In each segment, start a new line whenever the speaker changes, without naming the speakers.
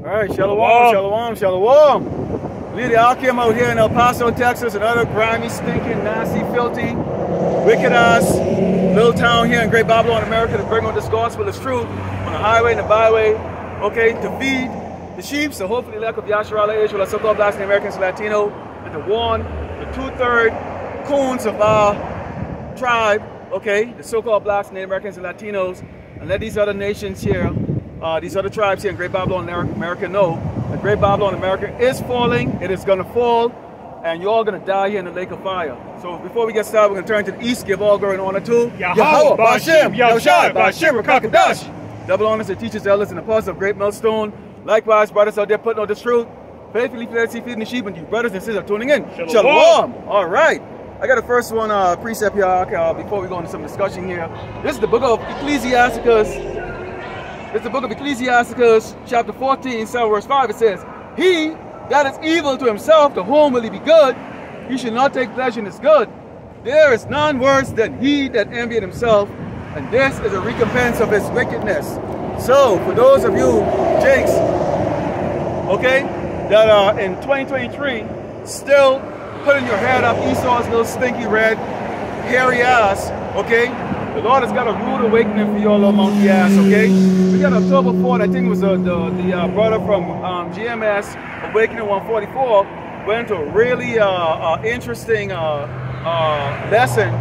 All right, shalom, shalom, shalom. Leader Ahchyam out here in El Paso, Texas, another grimy, stinking, nasty, filthy, wicked-ass little town here in Great Babylon, America, to bring on this gospel is truth on the highway and the byway, okay, to feed the sheep, so hopefully the lack of Yahshua Israel, so-called blacks and Americans, Latino, and to warn the 2/3 coons of our tribe, okay, the so-called blacks, Native Americans, and Latinos, and let these other nations here, these other tribes here in Great Babylon, America know that Great Babylon, America is falling, it is going to fall, and you're all going to die here in the lake of fire. So before we get started, we're going to turn to the east, give all glory and honor to Yahweh, Ba'Shem, Yahushai, Ba'Shem, Rakakadash. Double honors to teachers, elders, and apostles of Great Millstone. Likewise, brothers out there putting on this truth, faithfully feeding the sheep, and you brothers and sisters tuning in. Shalom. All right. I got a first one precept here before we go into some discussion here. This is the book of Ecclesiasticus. It's the book of Ecclesiasticus, chapter 14, verse 5. It says, "He that is evil to himself, to whom will he be good? He should not take pleasure in his good. There is none worse than he that envieth himself, and this is a recompense of his wickedness." So, for those of you, Jakes, okay, that are in 2023, still putting your head up Esau's little stinky red, hairy ass, okay? The Lord has got a rude awakening for your little monkey ass, okay? We got October 4th, I think it was the brother from GMS, Awakening 144, went into a really interesting lesson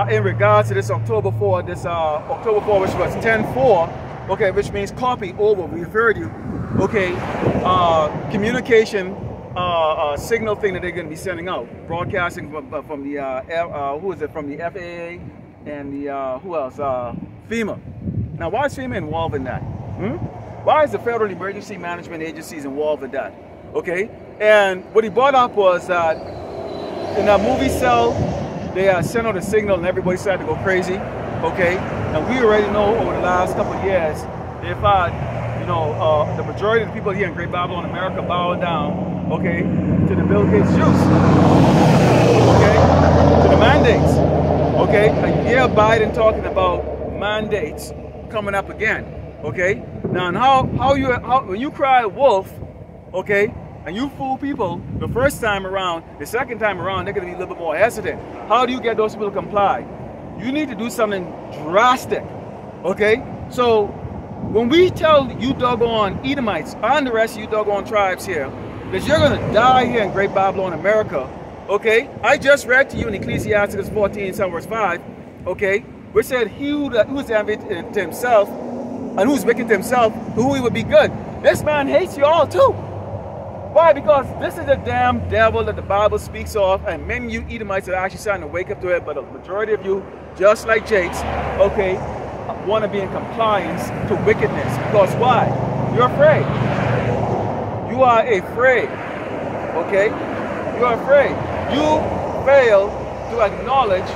in regards to this October 4, which was 10-4, okay, which means copy over, we heard you, okay, communication signal thing that they're going to be sending out, broadcasting from the who is it, from the FAA and the who else, FEMA. Now, why is FEMA involved in that? Why is the Federal Emergency Management Agencies involved in that? Okay, and what he brought up was that in that movie Cell, they sent out a signal and everybody started to go crazy. Okay, and we already know over the last couple of years they've had, you know, the majority of the people here in Great Babylon, America, bowing down, okay, to the Bill Gates juice, okay, to the mandates, okay. A year Biden talking about mandates coming up again, okay. Now, and how when you cry wolf, okay, and you fool people the first time around, the second time around they're going to be a little bit more hesitant. How do you get those people to comply? You need to do something drastic, okay? So when we tell you doggone Edomites and the rest of you doggone tribes here that you're going to die here in Great Babylon, America, okay? I just read to you in Ecclesiasticus 14, verse 5, okay? Which said, he who is envious to himself and who is wicked to himself, to who he would be good. This man hates you all too. Why? Because this is the damn devil that the Bible speaks of, and many of you Edomites are actually starting to wake up to it, but the majority of you, just like Jakes, okay, want to be in compliance to wickedness. Because why? You're afraid. You are afraid, okay? You are afraid. You fail to acknowledge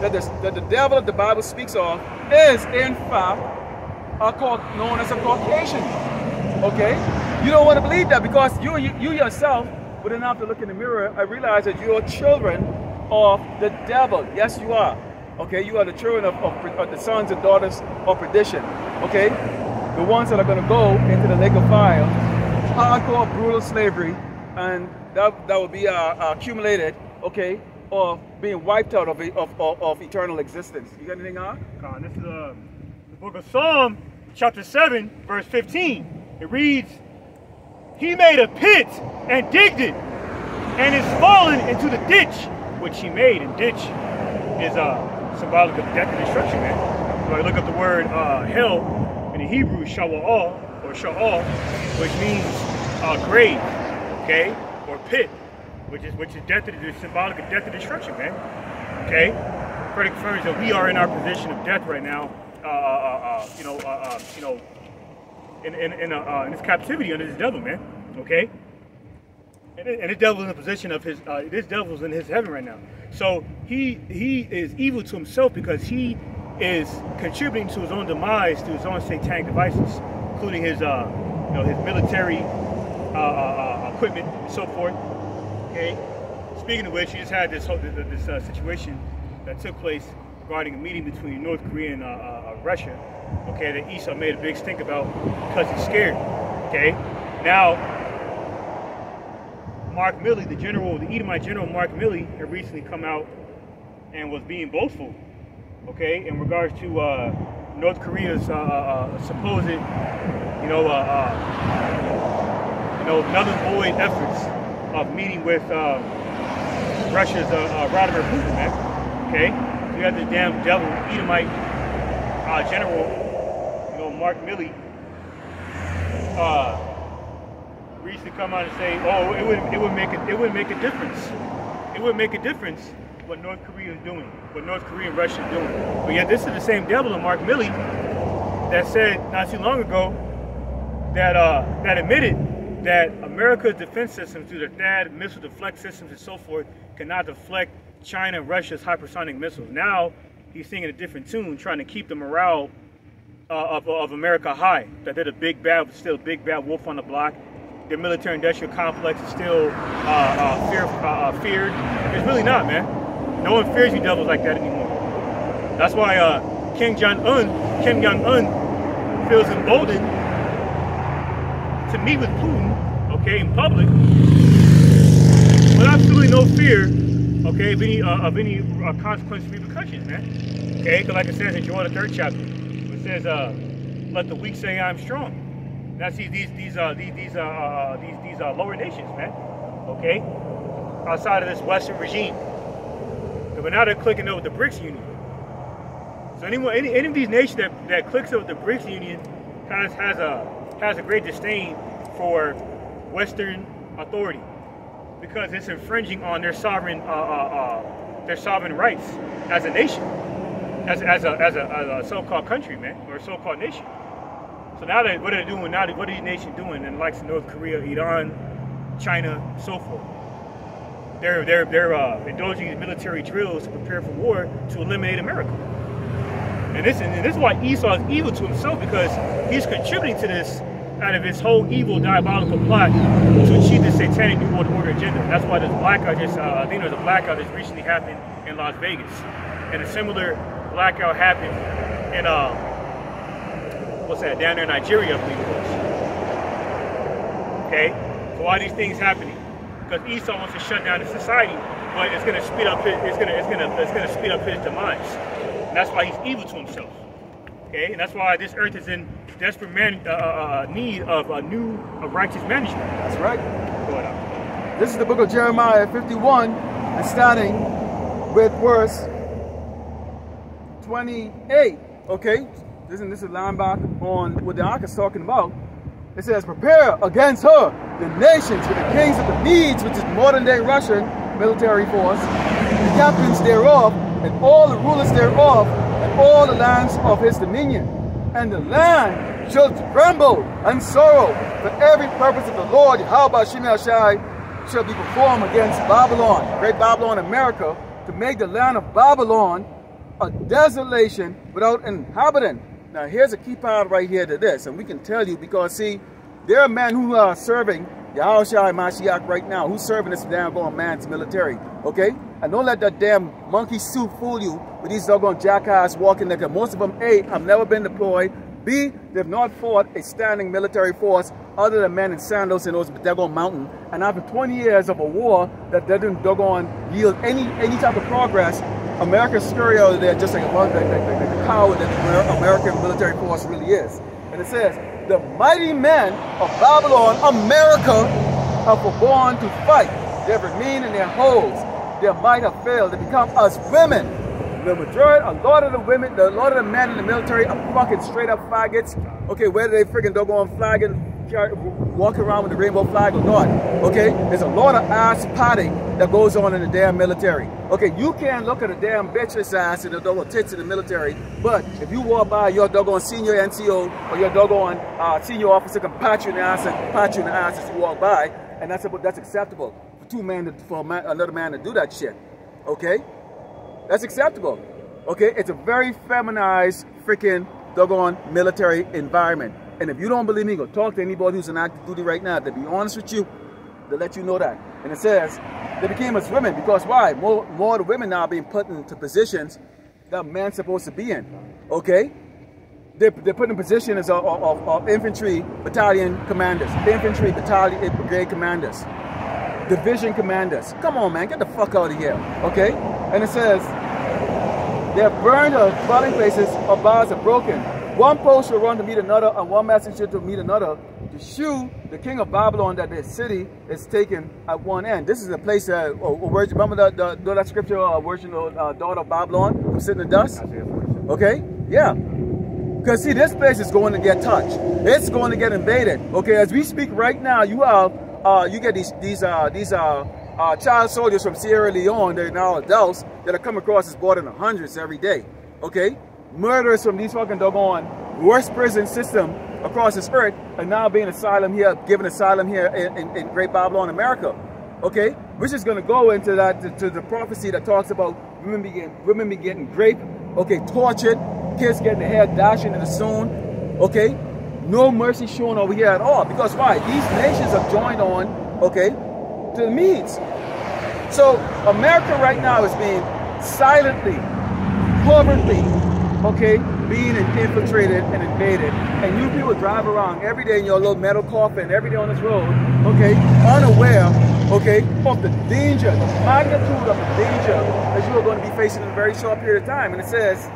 that the devil that the Bible speaks of is, in fact, known as a Caucasian, okay? You don't want to believe that because you yourself wouldn't have to look in the mirror and realize that you're children of the devil. Yes, you are. Okay, you are the children of the sons and daughters of perdition. Okay, the ones that are going to go into the lake of fire, hardcore, brutal slavery, and that will be accumulated. Okay, or being wiped out of eternal existence. You got anything on?
This is the book of Psalm, chapter 7, verse 15. It reads, "He made a pit and digged it, and is fallen into the ditch which he made." And ditch is symbolic of death and destruction, man. So I look up the word hell in the Hebrew, shawa'al, or sha'al, which means grave, okay, or pit, which is death, is symbolic of death and destruction, man. Okay, further confirms that we are in our position of death right now. In this captivity under this devil, man. Okay, and this devil's in a position of his. This devil's in his heaven right now. So he is evil to himself because he is contributing to his own demise through his own satanic devices, including his his military equipment and so forth. Okay. Speaking of which, you just had this situation that took place regarding a meeting between North Korea and Russia. Okay, that Esau made a big stink about because he's scared. Okay, Now, Mark Milley, the Edomite general Mark Milley, had recently come out and was being boastful, okay, in regards to North Korea's supposed, null and void efforts of meeting with Russia's Vladimir Putin, man. Okay, so you have the damn devil Edomite general, Mark Milley, recently come out and say, oh, it would make a difference. It would make a difference what North Korea is doing, what North Korea and Russia are doing. But yet this is the same devil in Mark Milley that said not too long ago that admitted that America's defense systems, through the THAAD missile deflect systems and so forth, cannot deflect China and Russia's hypersonic missiles. Now he's singing a different tune, trying to keep the morale of America high. That they're still a big bad wolf on the block. Their military-industrial complex is still feared. It's really not, man. No one fears you devils like that anymore. That's why Kim Jong-un feels emboldened to meet with Putin, okay, in public, with absolutely no fear, okay, of any consequences, repercussions, man. Okay, because like it says in Joel the 3rd chapter, it says, "Let the weak say I'm strong." That's these lower nations, man. Okay, outside of this Western regime. But now they're clicking over the BRICS Union. So any of these nations that clicks over the BRICS Union has a great disdain for Western authority, because it's infringing on their sovereign rights as a nation, as a so-called country, man, or a so-called nation. So now what are they doing? Now what are these nations doing? And likes of North Korea, Iran, China, so forth. They're indulging in military drills to prepare for war to eliminate America. And this is why Esau is evil to himself, because he's contributing to this out of his whole evil, diabolical plot to achieve the satanic New World Order agenda. That's why this blackout I think there was a blackout that recently happened in Las Vegas. And a similar blackout happened in, down there in Nigeria, I believe it was. Okay? So why are these things happening? Because Esau wants to shut down the society, but it's going to speed up his demise. And that's why he's evil to himself. Okay, and that's why this earth is in desperate need of a new righteous management.
That's right. Go ahead. This is the book of Jeremiah 51, and starting with verse 28. Okay, this is line back on what the Ark is talking about. It says, "Prepare against her the nations with the kings of the Medes," which is modern-day Russian military force, "the captains thereof, and all the rulers thereof, and all the lands of his dominion. And the land shall tremble and sorrow, for every purpose of the Lord Yahweh Shemel Shai shall be performed against Babylon," great Babylon, America, "to make the land of Babylon a desolation without inhabitant." Now here's a key part right here to this, and we can tell you because, see, there are men who are serving Yahushua Mashiach right now, who's serving this damn man's military, okay? And don't let that damn monkey suit fool you with these doggone jackass walking there. Most of them, A, have never been deployed. B, they've not fought a standing military force other than men in sandals in those doggone mountain. And after 20 years of a war that didn't doggone yield any type of progress, America's scurry out of there just like the coward that the American military force really is. And it says, "The mighty men of Babylon, America, have forborne to fight. They have remained in their holes. Their might have failed. They become as women." The majority, a lot of the women, a lot of the men in the military are fucking straight up faggots. Okay, whether they freaking doggone flagging, walking around with the rainbow flag or not. Okay, there's a lot of ass patting that goes on in the damn military. Okay, you can't look at a damn bitch's ass and the doggone tits in the military, but if you walk by your doggone senior NCO or your doggone senior officer can pat you in the ass and pat you in the ass as you walk by, and that's acceptable for another man to do that shit. Okay, that's acceptable. Okay, it's a very feminized freaking doggone military environment. And if you don't believe me, go talk to anybody who's in active duty right now. To be honest with you, to let you know that. And it says they became as women because why? More of the women now are being put into positions that men supposed to be in. Okay? They're put in positions of infantry battalion commanders, infantry battalion brigade commanders, division commanders. Come on, man, get the fuck out of here, okay? And it says, they have burned her dwelling places, her bars are broken. One post will run to meet another, and one messenger to meet another, to shew the king of Babylon that their city is taken at one end. This is a place that, remember that scripture, virgin daughter of Babylon, who sit in the dust? Okay, yeah. Because see, this place is going to get touched. It's going to get invaded. Okay, as we speak right now, you get these child soldiers from Sierra Leone, they're now adults, that are coming across this border in the hundreds every day. Okay? Murderers from these fucking doggone worst prison system across this earth are now being given asylum here in Great Babylon, America. Okay? Which is going to go into that, to the prophecy that talks about women be getting raped, okay, tortured, kids getting their hair dashed into the stone, okay? No mercy shown over here at all. Because why? These nations have joined on, okay, to the Medes. So America right now is being silently, covertly, okay, being infiltrated and invaded. And you people drive around every day in your little metal coffin, every day on this road, okay, unaware, okay, of the danger, the magnitude of the danger that you are going to be facing in a very short period of time. And it says,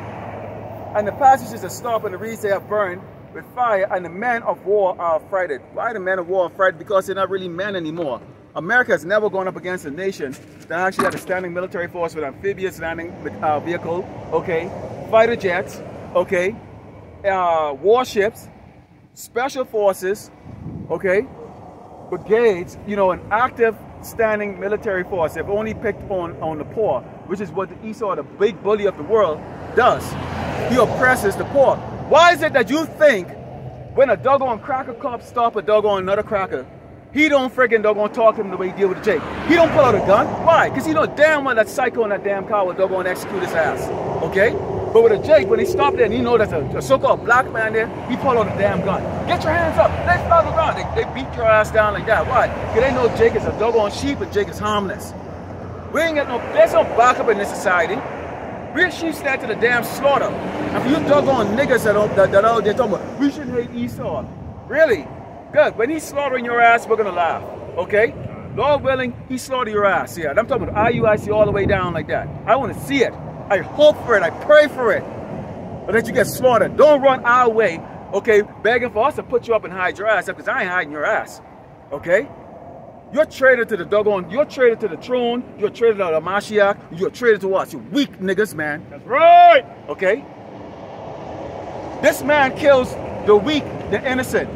and the passages that stop and the reeds they have burned with fire, and the men of war are affrighted. Why the men of war are affrighted? Because they're not really men anymore. America has never gone up against a nation that actually had a standing military force with amphibious landing vehicle, okay, fighter jets, okay, warships, special forces, okay, brigades, you know, an active standing military force. They've only picked on the poor, which is what the Esau, the big bully of the world, does. He oppresses the poor. Why is it that you think when a doggone cracker cop stop a doggone another cracker, he don't friggin' doggone talk to him the way he deal with the Jake? He don't pull out a gun. Why? Because he know damn well that psycho in that damn car will doggone execute his ass. Okay? But with a Jake, when he stopped there and he know that's a so-called black man there, he pull out a damn gun. Get your hands up. Let's start the ground. They beat your ass down like that. Why? Because they know Jake is a doggone sheep and Jake is harmless. We ain't got no, there's no backup in this society. We're sheep stand to the damn slaughter. And for you doggone niggas that out there talking about, we should hate Esau. Really? Good. When he's slaughtering your ass, we're going to laugh. Okay? Lord willing, he slaughter your ass. Yeah, and I'm talking about IUIC all the way down like that. I want to see it. I hope for it. I pray for it. But that you get slaughtered. Don't run our way, okay, begging for us to put you up and hide your ass up, because I ain't hiding your ass. Okay? You're traitor to the doggone, you're traitor to the throne, you're traitor to the Mashiach, you're traitor to us. You weak niggas, man.
That's right.
Okay? This man kills the weak, the innocent.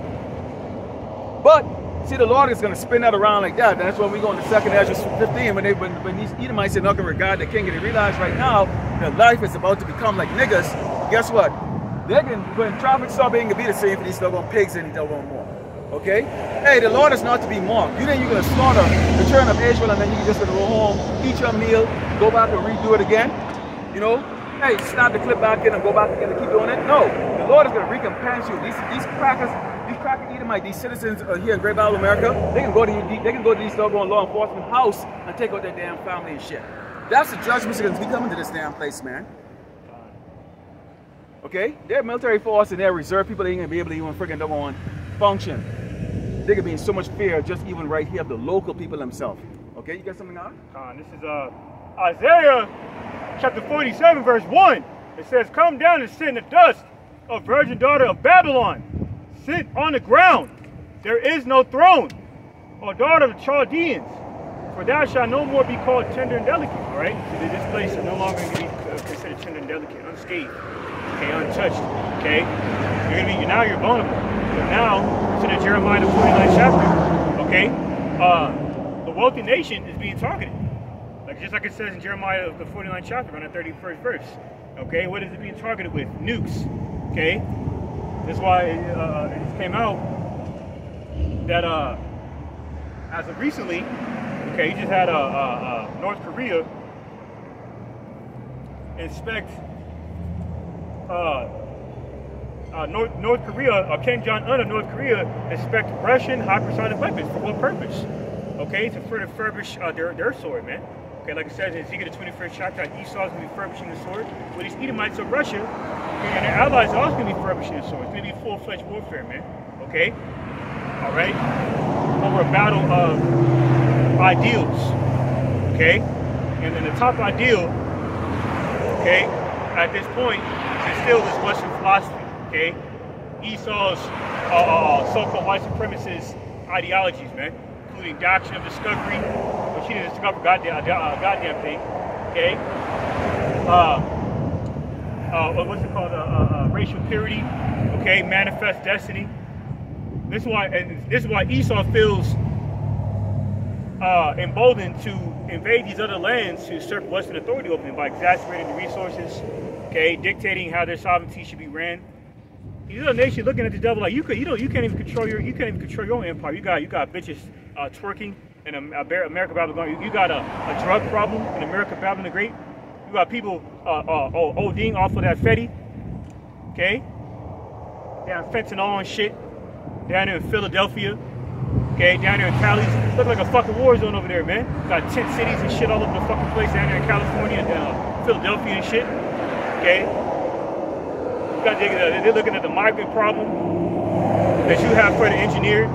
But, see, the Lord is going to spin that around like that. That's when we go in the 2nd Ezra 15, when these Edomites are not going to regard the king, and they realize right now that life is about to become like niggas. Guess what? When traffic stop, ain't going to be the same for these doggone pigs and these doggone more. Okay? Hey, the Lord is not to be mocked. You think you're going to slaughter the children of Israel and then you just going to go home, eat your meal, go back and redo it again? You know? Hey, snap the clip back in and go back again and keep doing it? No. The Lord is going to recompense you. These crackers, these cracker Edomites, these citizens here in Great Babylon, America, they can go to these doggone law enforcement house and take out their damn family and shit. That's the judgment that's going to be coming to this damn place, man. Okay? Their military force and their reserve people, they ain't going to be able to even freaking doggone function. They could be in so much fear just even right here of the local people themselves. Okay, you got something on?
This is Isaiah chapter 47 verse 1. It says, come down and sit in the dust, O virgin daughter of Babylon. Sit on the ground. There is no throne. O daughter of the Chaldeans. For thou shalt no more be called tender and delicate. All right? So this place is no longer going to be considered tender and delicate, unscathed, okay, untouched. Okay? Now you're vulnerable. But now, to the Jeremiah the 49th chapter, okay, the wealthy nation is being targeted. Just like it says in Jeremiah the 49th chapter, on the 31st verse. Okay, what is it being targeted with? Nukes. Okay, that's why it just came out that as of recently, okay, you just had North Korea inspect North Korea, Kim Jong-un of North Korea inspect Russian hypersonic weapons. For what purpose? Okay, to further furbish their sword, man. Okay, like it says in Ezekiel the 21st chapter, Esau is going to be furbishing the sword. Well, these Edomites of Russia and their allies are also going to be furbishing the sword. It's going to be full-fledged warfare, man. Okay? All right? Over a battle of ideals. Okay? And then the top ideal, okay, at this point, is still this Western philosophy. Okay? Esau's so-called white supremacist ideologies, man, including doctrine of discovery, which he didn't discover goddamn thing. Okay? What's it called? Racial purity. Okay? Manifest destiny. This is why Esau feels emboldened to invade these other lands to usurp Western authority over them by exacerbating the resources, okay, dictating how their sovereignty should be ran. These other nations looking at the devil like you can't even control your own empire. You got bitches twerking in America Babylon. You got a drug problem in America Babylon the Great. You got people ODing off of that fetty, okay, down fentanyl and shit. Down there in Philadelphia, okay, down there in Cali, look like a fucking war zone over there, man. Got tent cities and shit all over the fucking place down there in California and Philadelphia and shit, okay. They're looking at the migrant problem that you have further engineered.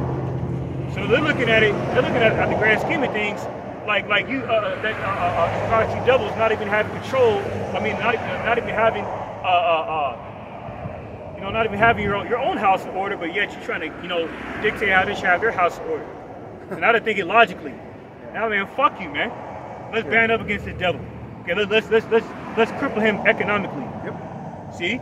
So they're looking at it. They're looking at the grand scheme of things, like you that devil is not even having control. I mean, not even having not even having your own house in order, but yet you're trying to, dictate how they should have their house in order. And I don't think it logically. Now, man, fuck you, man. Let's band up against the devil. Okay, let's cripple him economically.
Yep.
See?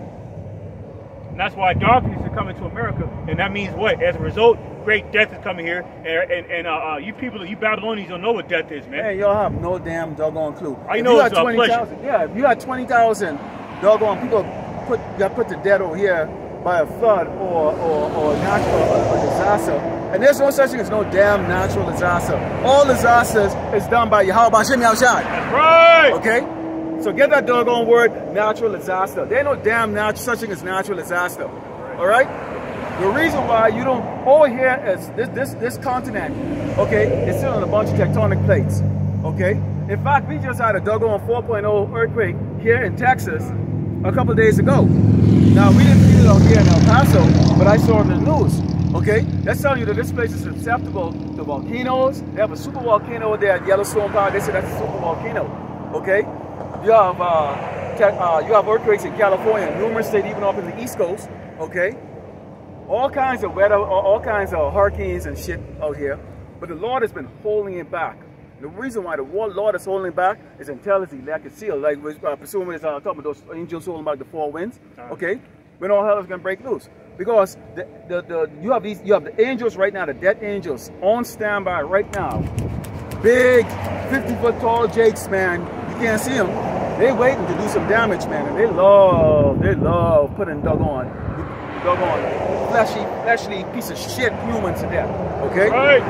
And that's why darkness is coming to America, and that means what? As a result, great death is coming here, and you people, you Babylonians don't know what death is, man.
Hey, y'all have no damn doggone clue.
I know it's a pleasure.
Yeah, if you had 20,000 doggone people got put to death over here by a flood or natural disaster. And there's no such thing as no damn natural disaster. All disasters is done by Yahweh Hashem Yahushai.
That's right.
Okay? So get that doggone word, natural disaster. There ain't no damn such thing as natural disaster. All right? The reason why you don't, over here is this continent, okay, it's still on a bunch of tectonic plates. Okay? In fact, we just had a doggone 4.0 earthquake here in Texas a couple of days ago. Now, we didn't feel it out here in El Paso, but I saw it in the news. Okay? That's telling you that this place is susceptible to volcanoes. They have a super volcano there at Yellowstone Park. They say that's a super volcano. Okay? You have earthquakes in California, numerous states, even up in the East Coast. Okay? All kinds of weather, all kinds of hurricanes and shit out here. But the Lord has been holding it back. The reason why the Lord is holding back is until his elect is sealed. Like pursuing is talking about those angels holding back the four winds. Okay, when all hell is gonna break loose, because you have the angels right now, the dead angels on standby right now. Big 50-foot tall jakes, man. You can't see them. They waiting to do some damage, man, and they love putting doggone fleshy piece of shit humans to death. Okay.
Right.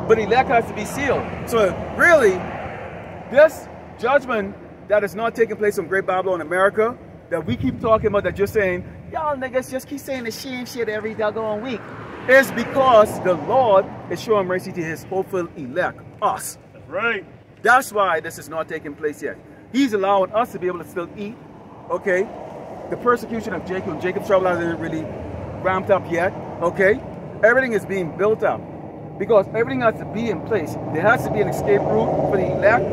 But elect has to be sealed. So really, this judgment that is not taking place on Great Babylon America, that we keep talking about, that you're saying, y'all niggas just keep saying the same shit every doggone week, is because the Lord is showing mercy to his hopeful elect, us.
That's right.
That's why this is not taking place yet. He's allowing us to be able to still eat, okay? The persecution of Jacob's trouble hasn't really ramped up yet, okay? Everything is being built up. Because everything has to be in place. There has to be an escape route for the elect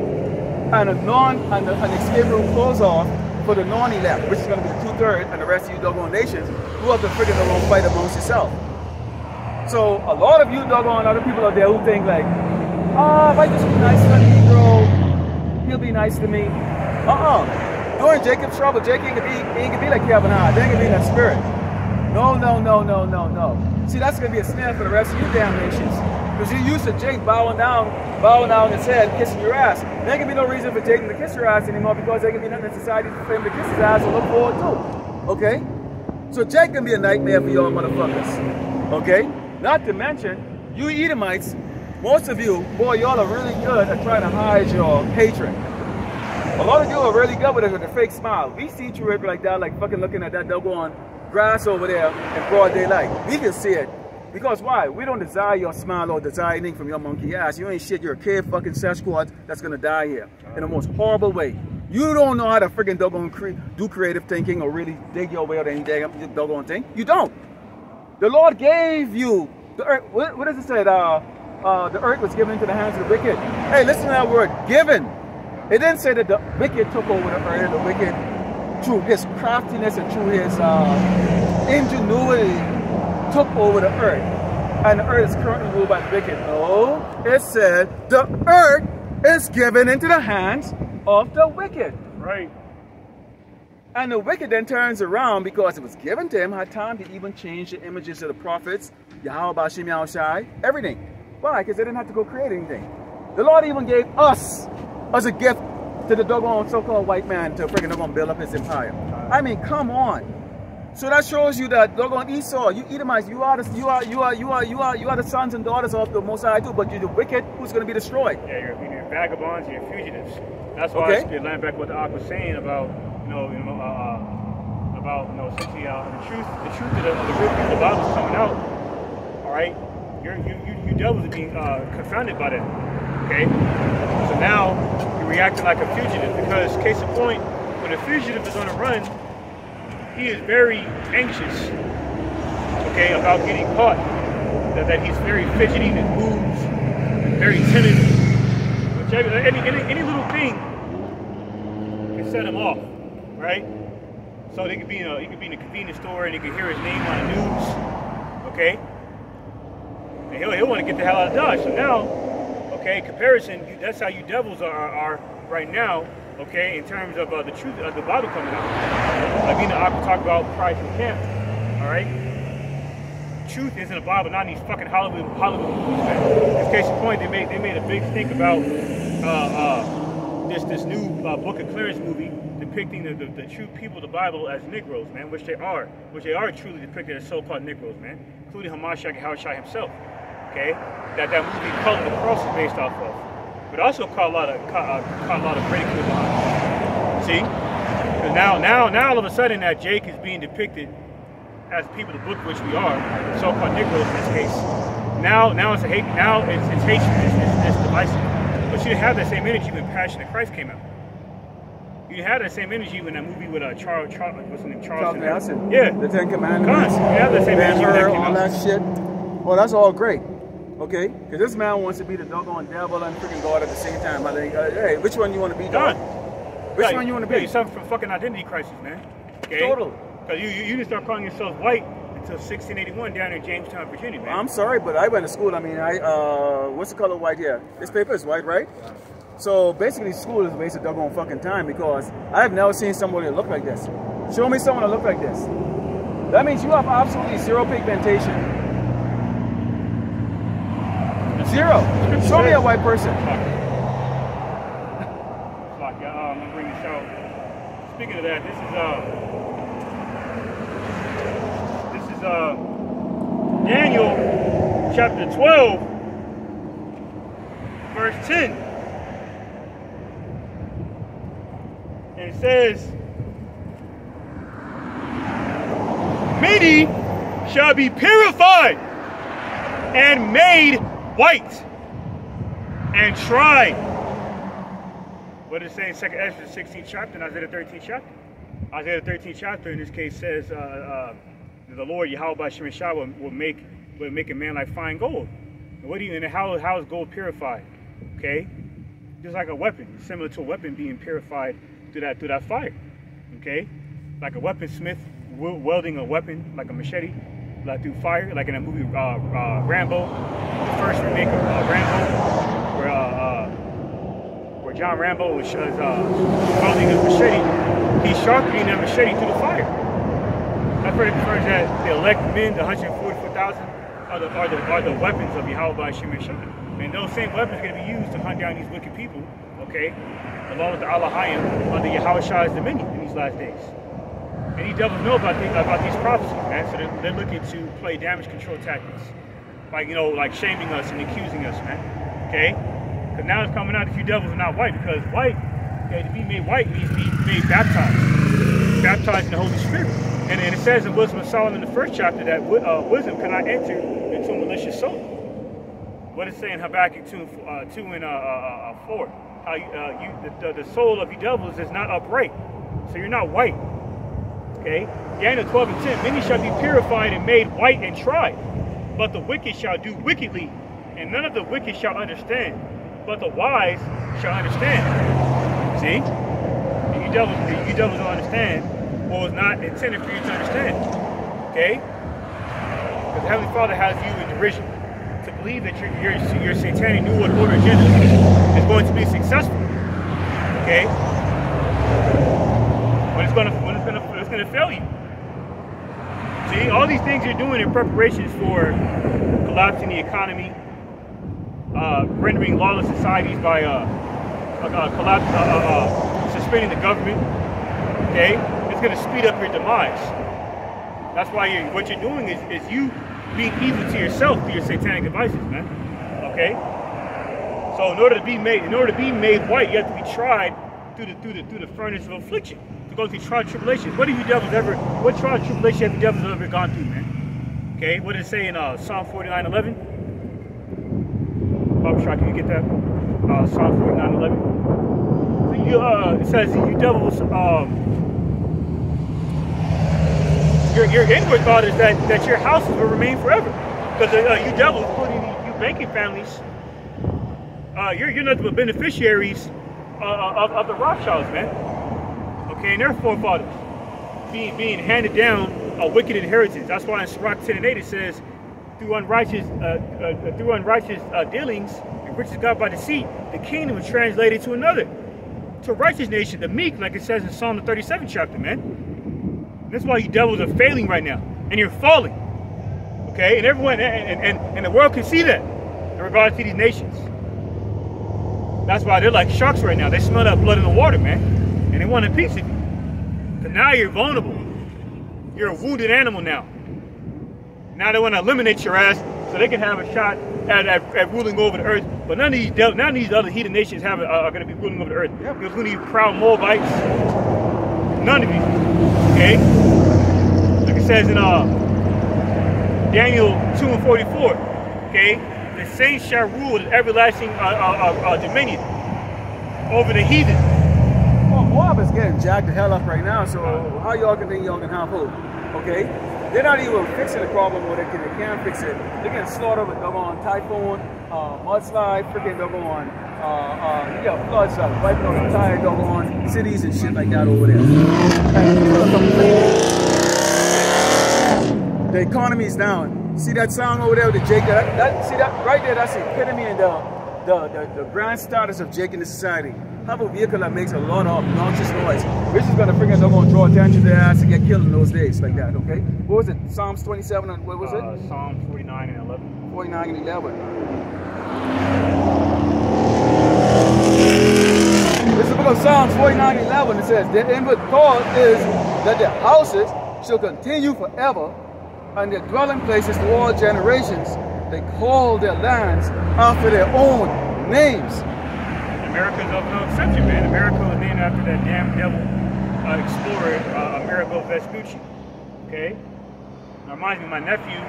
and an escape route close off for the non-elect, which is going to be the 2/3 and the rest of you doggone nations who have to figure their own fight amongst yourself. So a lot of you doggone other people out there who think like, if I just be nice to the Negro, he'll be nice to me. During Jacob's trouble, Jacob ain't gonna be like Kevin Hart. They ain't gonna be in that spirit. No. See, that's gonna be a snare for the rest of you damn nations. Because you're used to Jake bowing down his head, kissing your ass. There can be no reason for Jake to kiss your ass anymore, because there can be nothing in society for him to kiss his ass or look forward to. Okay? So Jake can be a nightmare for y'all motherfuckers. Okay? Not to mention, you Edomites, most of you, boy, y'all are really good at trying to hide your hatred. A lot of you are really good with a fake smile. We see through it like that, like fucking looking at that doggone grass over there in broad daylight. We can see it. Because why? We don't desire your smile or desire anything from your monkey ass. You ain't shit. You're a kid fucking Sasquatch that's gonna die here in the most horrible way. You don't know how to friggin' doggone do creative thinking or really dig your way out of any doggone thing. You don't. The Lord gave you the earth. What does it say? The earth was given into the hands of the wicked. Hey, listen to that word, given. It didn't say that the wicked took over the earth. The wicked, through his craftiness and through his ingenuity, took over the earth, and the earth is currently ruled by the wicked. No, it said the earth is given into the hands of the wicked.
Right.
And the wicked then turns around because it was given to him, had time to even change the images of the prophets, Yahweh, Ahchyam, Yahushai, everything. Why? Because they didn't have to go create anything. The Lord even gave us as a gift to the doggone so-called white man to freaking doggone build up his empire. I mean, come on. So that shows you that doggone Esau, you Edomites, you are the sons and daughters of the Most High too, but you're the wicked who's going to be destroyed.
Yeah, you're vagabonds, you're fugitives. That's why I land back what the Ark was saying about, essentially the truth of the real people, the Bible's coming out. All right, you devils are being confounded by that. Okay, so now you're reacting like a fugitive because, case in point, when a fugitive is on a run, he is very anxious, okay, about getting caught. That he's very fidgety, and moves, very timid. Any little thing can set him off, right? So he could be in a convenience store and he could hear his name on the news, okay? And he'll want to get the hell out of Dodge. So now, okay, in comparison, that's how you devils are right now. Okay, in terms of the truth of the Bible coming out. Like I could talk about prior to the camp, all right? Truth isn't a Bible, not in these fucking Hollywood movies, man. In case in point, they made a big stink about this new Book of Clarence movie depicting the true people of the Bible as Negroes, man, which they are truly depicted as so-called Negroes, man, including Hamashiach Yahushua himself, okay? That movie Color the Cross is based off of. But also caught a lot of ridicule behind it. See? Because now all of a sudden that Jake is being depicted as people of the book, which we are, so-called Negroes in this case. Now it's hatred, it's divisive. But you didn't have that same energy when Passion of Christ came out. You didn't have that same energy when that movie with Charles what's his name? Charles
Manson.
Yeah.
The Ten Commandments.
You have that same energy when that came
all
out.
that shit. Well, that's all great. Okay, because this man wants to be the doggone devil and freaking God at the same time. I think, hey, which one you want to be, dog? Which one you want to be?
You're suffering from fucking identity crisis, man. Okay?
Totally.
Because you didn't start calling yourself white until 1681 down in Jamestown, Virginia, man.
I'm sorry, but I went to school. I mean, what's the color of white here? This paper is white, right? So basically, school is a waste of doggone fucking time because I've never seen somebody that look like this. Show me someone that look like this. That means you have absolutely zero pigmentation. Zero. Show me a white person.
I'm gonna bring this out. Speaking of that, this is Daniel chapter 12, verse 10. And it says, "Many shall be purified and made white and tried." What does it say in 2nd Ezra 16th chapter and Isaiah 13th chapter? Isaiah 13th chapter in this case says the Lord Yahweh Ahchyam will make a man like fine gold. And how is gold purified? Okay, just like a weapon, similar to a weapon being purified through that fire. Okay, like a weaponsmith welding a weapon like a machete, like through fire, like in a movie Rambo, the first remake of Rambo, where John Rambo was welding his machete. He's sharpening that machete through the fire. That's where it refers that the elect men, the 144,000, are the weapons of Yahweh Ahchyam. And those same weapons are going to be used to hunt down these wicked people, okay, along with the Ahchyam under Yahushua's dominion in these last days. And these devils know about these prophecies, man. So they're looking to play damage control tactics, like like shaming us and accusing us, man. Okay, because now it's coming out that you devils are not white, because white, okay, to be made white means to be made baptized in the Holy Spirit. And it says in Wisdom of Solomon, the first chapter, that wisdom cannot enter into a malicious soul. What is saying Habakkuk 2 and 4? How the soul of you devils is not upright, so you're not white. Okay. Daniel 12 and 10. Many shall be purified and made white and tried, but the wicked shall do wickedly, and none of the wicked shall understand, but the wise shall understand. See? You devils don't understand what was not intended for you to understand. Okay? Because the Heavenly Father has you in derision. To believe that your satanic New World Order agenda is going to be successful. Okay? But it's going to fail you. See, all these things you're doing in preparations for collapsing the economy, rendering lawless societies by suspending the government. Okay, it's going to speed up your demise. That's why what you're doing is you being evil to yourself through your satanic devices, man. Okay. So in order to be made white, you have to be tried through the furnace of affliction. To go through trial tribulations. What trial tribulation have you devils ever gone through, man? Okay. What does it say in Psalm 49:11? Bobby Shah, can you get that? Psalm 49:11. So it says you devils. Your inward thought is that your houses will remain forever, because you devils, including you banking families, you're nothing but beneficiaries of the Rothschilds, man. Okay, and their forefathers being handed down a wicked inheritance. That's why in Sirach 10 and 8 it says, through unrighteous dealings and riches got by deceit, the kingdom was translated to another, to a righteous nation, the meek, like it says in Psalm 37 chapter, man. That's why you devils are failing right now, and you're falling. Okay, and everyone and the world can see that in regards to these nations. That's why they're like sharks right now. They smell that blood in the water, man, and they want a piece of you. But now you're vulnerable. You're a wounded animal now. Now they want to eliminate your ass so they can have a shot at ruling over the earth. But none of these other heathen nations are going to be ruling over the earth. Yeah. Because when you proud Moabites, none of you. Okay, like it says in Daniel 2 and 44. Okay, the saints shall rule with everlasting dominion over the heathen.
Well, Moab is getting jacked the hell up right now. So how y'all can think y'all can have hope? Okay, they're not even fixing the problem where they can't fix it. They can slaughter with doggone typhoon, mudslide, freaking doggone. Floods wiping out entire doggone cities and shit like that over there. And people are complaining. The economy is down. See that song over there with the Jake? See that right there? That's the epitome and the grand status of Jake in the society. Have a vehicle that makes a lot of obnoxious noise. Which is gonna freaking draw attention to their ass to get killed in those days like that. Okay? What was it? Psalms 27 and what was it?
Psalms 49 and 11.
49 and 11. This is the book of Psalms 49:11. It says, their inward thought is that their houses shall continue forever, and their dwelling places to all generations. They call their lands after their own names.
America's of no exception, man. America was named after that damn devil explorer, Amerigo Vespucci. Okay? It reminds me, my nephew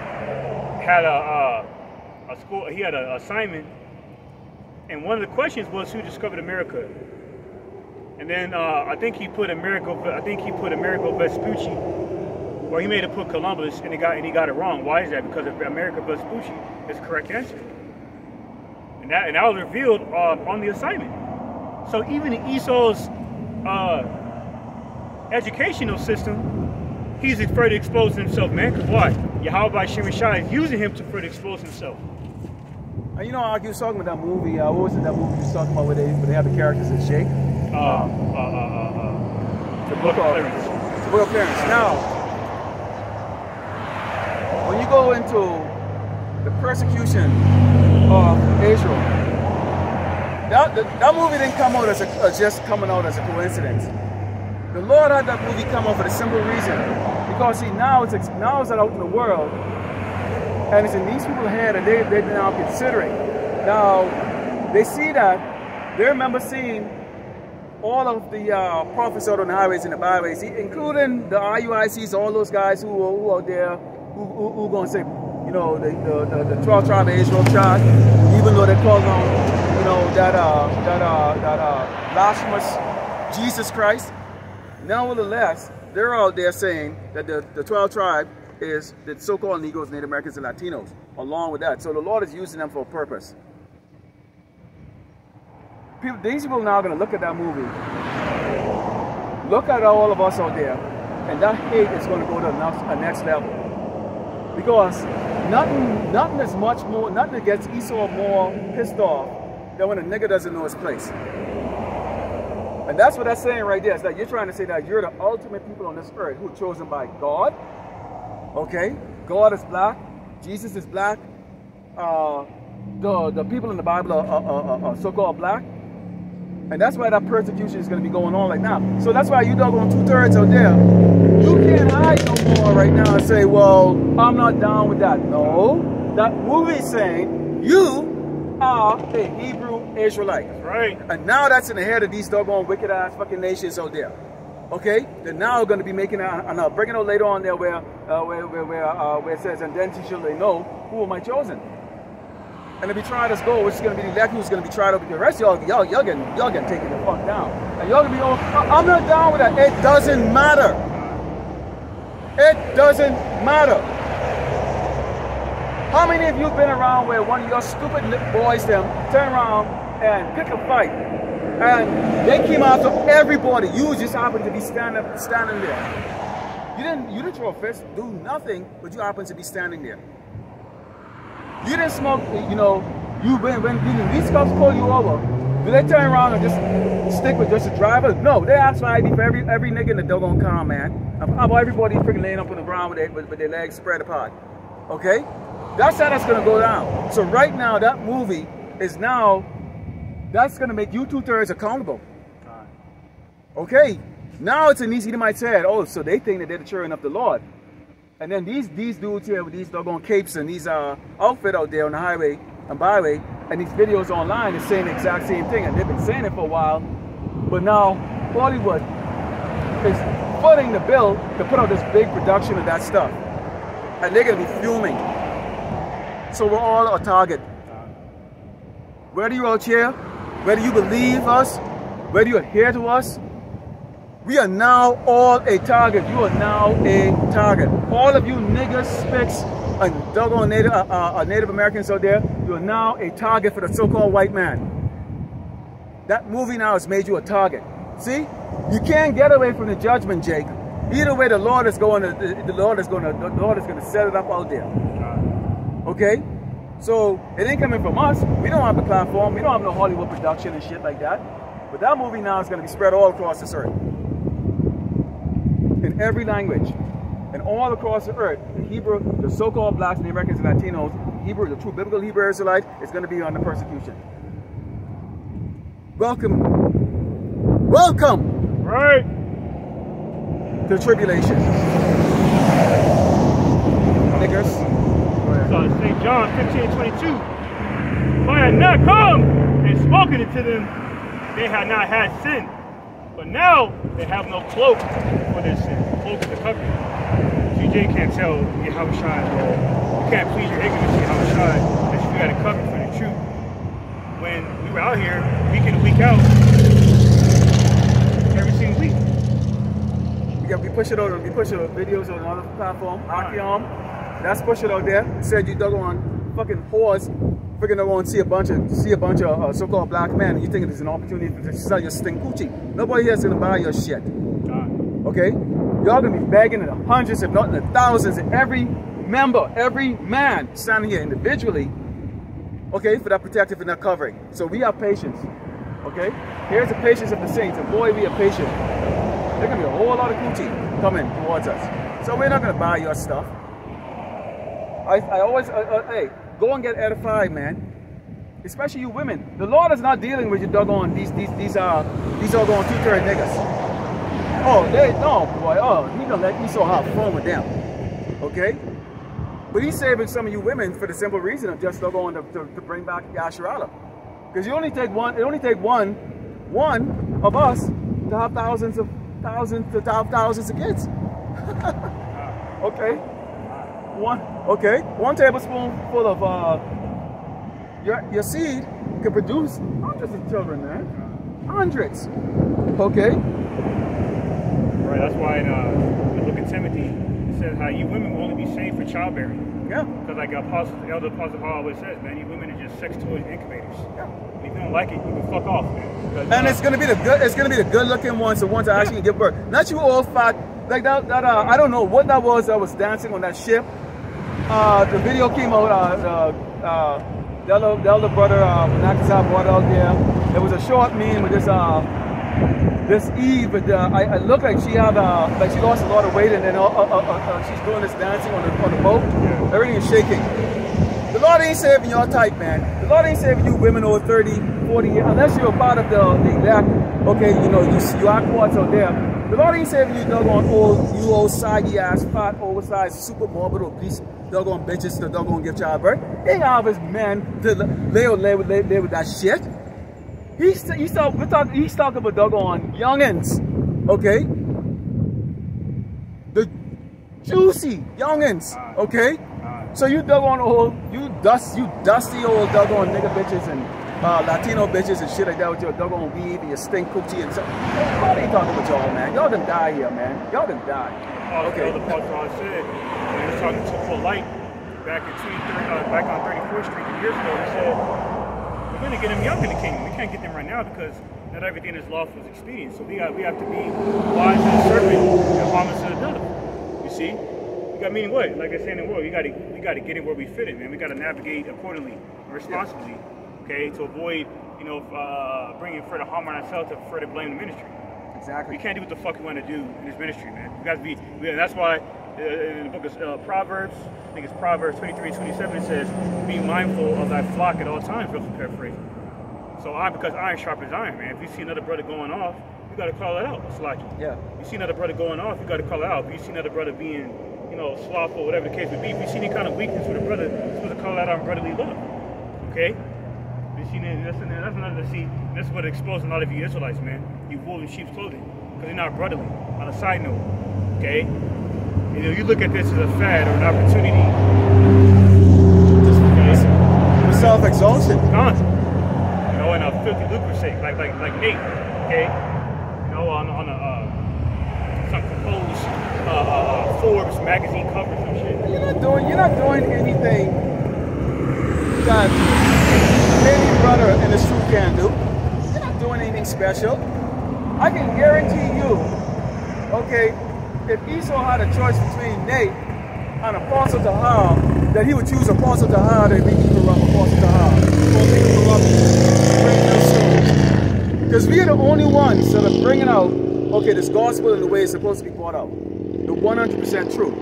had he had an assignment, and one of the questions was who discovered America. And then I think he put Amerigo Vespucci, or he made it put Columbus, and he got it wrong. Why is that? Because Amerigo Vespucci is the correct answer. And that was revealed on the assignment. So even in Esau's educational system, he's further exposing himself, man. Because why? Yahweh Shem Shai is using him to further expose himself.
You know, I was talking about that movie. What was it? That movie you was talking about where they have the characters in Shake?
The Book of Clarence.
The Book of Clarence. Now, when you go into the persecution of Israel, that movie didn't come out as just coming out as a coincidence. The Lord had that movie come out for the simple reason, because see, now it's out in the world, and it's in these people's head, and they're now considering. Now, they see that, they remember seeing all of the prophets out on the highways and the byways, including the IUICs, all those guys who are there, who going to say, you know, the 12 tribe of Israel chart, even though they call them, you know, that blasphemous Jesus Christ. Nevertheless, they're out there saying that the 12 tribe is the so-called Negroes, Native Americans, and Latinos, along with that. So the Lord is using them for a purpose. These people now are going to look at that movie, look at all of us out there, and that hate is going to go to a next level. Because nothing is much more, nothing gets Esau more pissed off than when a nigga doesn't know his place. And that's what that's saying right there. It's like you're trying to say that you're the ultimate people on this earth who are chosen by God. Okay? God is black. Jesus is black. The people in the Bible are so-called black. And that's why that persecution is going to be going on right now. So that's why you doggone 2/3 out there. You can't hide no more right now and say, well, I'm not down with that. No. That movie is saying you are a Hebrew Israelite.
That's right.
And now that's in the head of these doggone wicked ass fucking nations out there. Okay? They're now going to be making, and I'll bring it out later on there where it says, and then shall they know who am I chosen. And if we try this goal, which is going to be the elect who's going to be tried over the rest of y'all getting taken the fuck down. And y'all going to be, I'm not down with that. It doesn't matter. It doesn't matter. How many of you have been around where one of your stupid boys them turn around and pick a fight and they came after everybody? You just happened to be standing there. You didn't throw a fist, do nothing, but you happened to be standing there. You didn't smoke, you know, when these cops pull you over, do they turn around and just stick with just the driver? No, they ask for ID for every nigga in the doggone car, man. About everybody freaking laying up on the ground with their legs spread apart. Okay? That's how that's going to go down. So right now, that movie is now, that's going to make you 2/3 accountable. Okay? Now it's an easy to might say, oh, so they think that they're the children of the Lord. And then these dudes here with these doggone capes and these outfit out there on the highway and byway, and these videos online is saying the exact same thing, and they've been saying it for a while. But now Hollywood is footing the bill to put out this big production of that stuff, and they're gonna be fuming. So we're all a target. Whether you're out here, whether you believe us, whether you adhere to us, we are now all a target. You are now a target. All of you niggas, spicks, and doggone Native Americans out there, you are now a target for the so-called white man. That movie now has made you a target. See? You can't get away from the judgment, Jake. Either way, the Lord is going to set it up out there. Okay? So it ain't coming from us. We don't have the platform. We don't have no Hollywood production and shit like that. But that movie now is going to be spread all across this earth. In every language, and all across the earth, the Hebrew, the so-called blacks, the Americans, and Latinos, Hebrew, the true biblical Hebrew Israelite, is going to be under persecution. Welcome,
right,
to tribulation, niggers.
So St. John 15:22, if I had not come and spoken it to them, they had not had sin. But now they have no cloak for their sin. Cloak is the covering. CJ can't tell Ahchyam, you can't please your ignorance to Ahchyam that you got a cover for the truth. When we were out here, week in and week out, every single week.
We push it out. We push videos on another platform. Ahchyam, that's push it out there. Said you doggone fucking whores. Freaking don't want to see a bunch of so-called black men, and you think it's an opportunity to sell your stink coochie. Nobody here's gonna buy your shit. Okay? Y'all gonna be begging in the hundreds, if not in the thousands, and every member, every man standing here individually, okay, for that protective and that covering. So we have patience. Okay? Here's the patience of the saints, and boy, we are patient. There's gonna be a whole lot of coochie coming towards us. So we're not gonna buy your stuff. I always, hey, go and get edified, man. Especially you women. The Lord is not dealing with you doggone these doggone 2/3 niggas. Oh, no, boy. Oh, he gonna let me so have fun with them. Okay? But he's saving some of you women for the simple reason of just doggone to bring back Yasharala. Because you only take one. It only take one of us to have thousands of kids. Okay. One tablespoon full of your seed can produce hundreds of children, man. Hundreds. Okay.
Right. That's why in the book of Timothy it says how you women will only be saved for childbearing.
Yeah.
Because like the elder apostle Paul always says, man, you women are just sex toys incubators.
Yeah.
And if you don't like it, you can fuck off, man.
And it's gonna be the good looking ones, the ones that actually can give birth. Not you all fat like that. I don't know what that was dancing on that ship. The video came out. The elder brother Ahchyam brought out there. There was a short meme with this Eve. But I looked like she had like she lost a lot of weight, and then she's doing this dancing on the boat. Yeah. Everything is shaking. The Lord ain't saving your type, man. The Lord ain't saving you women over 30, 40 years, unless you're a part of the elect. Okay, you know, you are quartz out there. The Lord ain't saving you doggone old saggy ass, fat, oversized, super morbid, obese, doggone bitches to doggone give childbirth. He ain't have his men to lay with that shit. He's talking about doggone youngins, okay? The juicy youngins, okay? So you doggone old, you dusty old doggone nigga bitches and Latino bitches and shit like that with your doggone weed and your stink coochie and stuff. God ain't talking about y'all, man. Y'all done die here, man. Y'all done die.
Okay. The Paso said, when he was talking to Full Light back on 34th Street years ago, he said, we're going to get them young in the kingdom. We can't get them right now because not everything is lawful is expedient. So we have to be wise as a serpent and harmless as a dove. You see? We got meaning what? Like I said in the world, we got to get it where we fit it, man. We got to navigate accordingly, responsibly, okay, to avoid, you know, bringing further harm on ourselves to further blame the ministry.
Exactly.
We can't do what the fuck we want to do in this ministry, man. We got to be. That's why in the book of Proverbs, I think it's Proverbs 23 and 27, it says, "Be mindful of thy flock at all times." Roughly paraphrasing. So because iron sharpens iron, man. If you see another brother going off, you got to call it out. It's like,
yeah.
You see another brother going off, you got to call it out. If you see another brother being, you know, slothful, whatever the case may be, if you see any kind of weakness with a brother, you're supposed to call that out on brotherly love. Okay? That's another to see. That's what exposing a lot of you Israelites, man. You wolves in sheep's clothing, because you're not brotherly. On a side note, okay? You know, you look at this as a fad or an opportunity.
For self-exhaustion.
Constant. You know, and a filthy lucre's sake, like Nate, okay? You know, on some composed Forbes magazine cover, some shit.
You're not doing anything that any brother in this truth can do. You're not doing anything special. I can guarantee you, okay, if Esau had a choice between Nate and Apostle Tahar, that he would choose Apostle Tahar than make you corrupt Apostle Tahar. Because we are the only ones that are bringing out, okay, this gospel in the way it's supposed to be brought out. The 100% truth.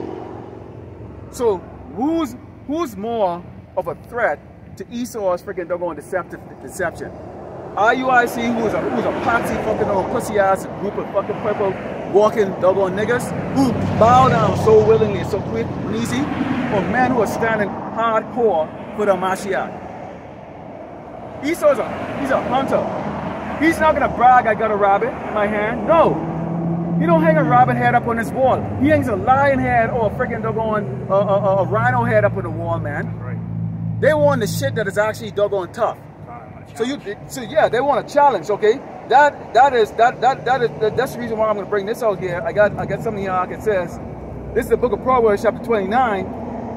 So who's more of a threat to Esau's freaking doggone deception? IUIC, who's a patsy fucking on pussy ass group of fucking purple walking doggone niggas who bow down so willingly and so quick and easy, or men who are standing hardcore for the Mashiach. Esau's he's a hunter. He's not gonna brag, I got a rabbit in my hand. No. He don't hang a rabbit head up on his wall. He hangs a lion head or a freaking doggone a rhino head up on the wall, man. Right. They want the shit that is actually doggone tough. So yeah, they want a challenge, okay? That's the reason why I'm gonna bring this out here. I got something here. It says, this is the book of Proverbs, chapter 29,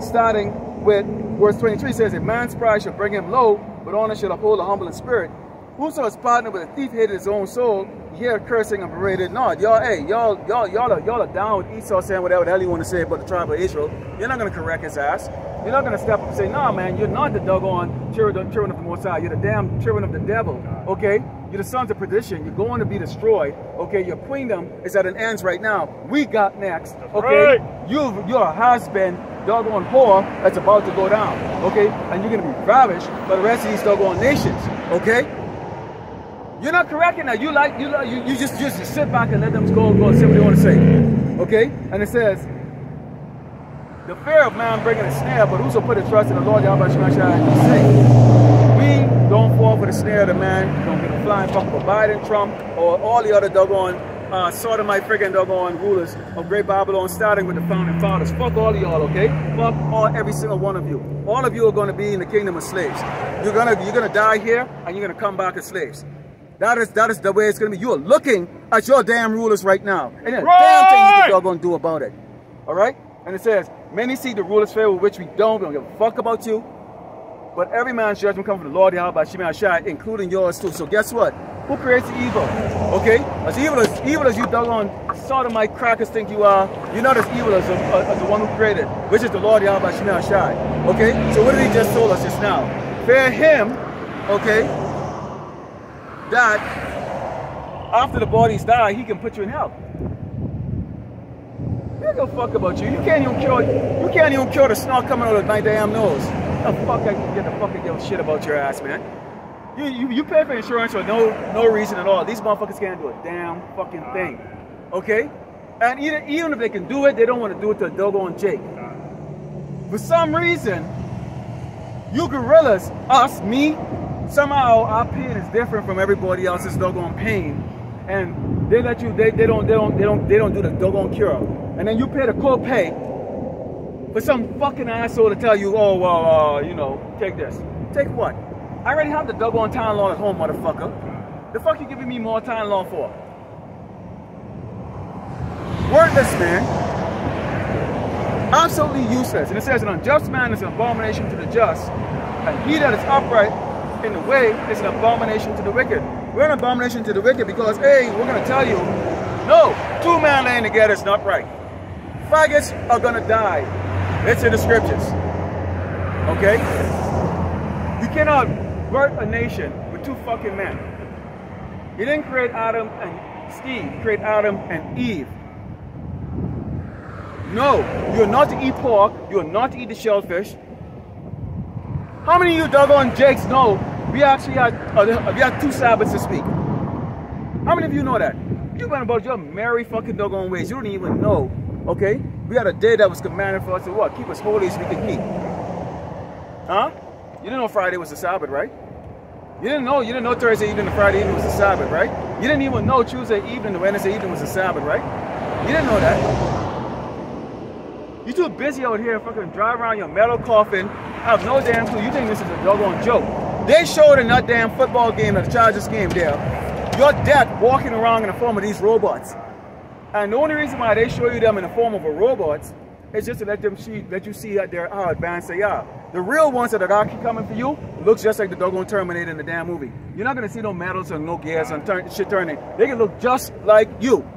starting with verse 23. It says, "A man's pride shall bring him low, but honor shall uphold the humble in spirit. Whoso is partnered with a thief hated his own soul. Hear cursing and paraded not." Y'all are down with Esau saying whatever the hell you want to say about the tribe of Israel. You're not gonna correct his ass. You're not gonna step up and say, "Nah, man, you're not the doggone children of the Most High. You're the damn children of the devil." Okay? You're the sons of perdition. You're going to be destroyed. Okay? Your kingdom is at an end right now. We got next. Okay? Right. You're a husband, doggone whore that's about to go down. Okay? And you're gonna be ravished by the rest of these doggone nations. Okay? You're not correcting that. You just sit back and let them go and say what they want to say. Okay? And it says, "The fear of man bringing a snare, but whoso put his trust in the Lord Yahweh Shemashah is safe." don't fall for the snare of the man. Don't get a flying fuck for Biden, Trump, or all the other doggone sodomite friggin' doggone rulers of Great Babylon, starting with the founding fathers. Fuck all of y'all, okay? Fuck every single one of you. All of you are going to be in the kingdom of slaves. You're gonna die here, and you're gonna come back as slaves. That is the way it's gonna be. You are looking at your damn rulers right now, and there's a damn thing you can doggone do about it. All right? And it says, many see the rulers favor, which we don't give a fuck about you. But every man's judgment comes from the Lord Yahweh Shemai Shai, including yours too. So guess what? Who creates the evil? Okay? As evil as you doggone sodomite crackers think you are, you're not as evil as the one who created, which is the Lord Yahweh Shemai Shai. Okay? So what did he just told us just now? Fear him, okay, that after the bodies die, he can put you in hell. He don't give a fuck about you. You can't even cure the snot coming out of my damn nose. The fuck I can get the fucking give a shit about your ass, man. You pay for insurance for no reason at all. These motherfuckers can't do a damn fucking thing. Okay? And even if they can do it, they don't want to do it to a doggone Jake. For some reason, you gorillas, us, me, somehow our pain is different from everybody else's doggone pain. And they let you, they don't do the doggone cure. And then you pay the co-pay for some fucking asshole to tell you, oh, well, you know, take this. Take what? I already have the doggone Tylenol at home, motherfucker. The fuck you giving me more Tylenol for? Worthless, man. Absolutely useless. And it says an unjust man is an abomination to the just, and he that is upright in the way is an abomination to the wicked. We're an abomination to the wicked because, hey, we're going to tell you, no, two men laying together is not right. Faggots are going to die. It's in the scriptures. Okay? You cannot birth a nation with two fucking men. You didn't create Adam and Steve. You create Adam and Eve. No, you're not to eat pork. You're not to eat the shellfish. How many of you doggone Jakes know we actually had 2 Sabbaths this week? How many of you know that? You went about your merry fucking doggone ways. You don't even know, okay? We had a day that was commanded for us to what? Keep us holy so we can keep. Huh? You didn't know Friday was the Sabbath, right? You didn't know Thursday evening and Friday evening was the Sabbath, right? You didn't even know Tuesday evening and Wednesday evening was the Sabbath, right? You didn't know that. You're too busy out here fucking drive around your metal coffin, have no damn clue. You think this is a doggone joke. They showed in that damn football game, that the Chargers game there, your dad walking around in the form of these robots. And the only reason why they show you them in the form of a robot is just to let you see that how advanced they are. The real ones that are actually coming for you looks just like the doggone Terminator in the damn movie. You're not going to see no metals or no gears and shit turning. They can look just like you.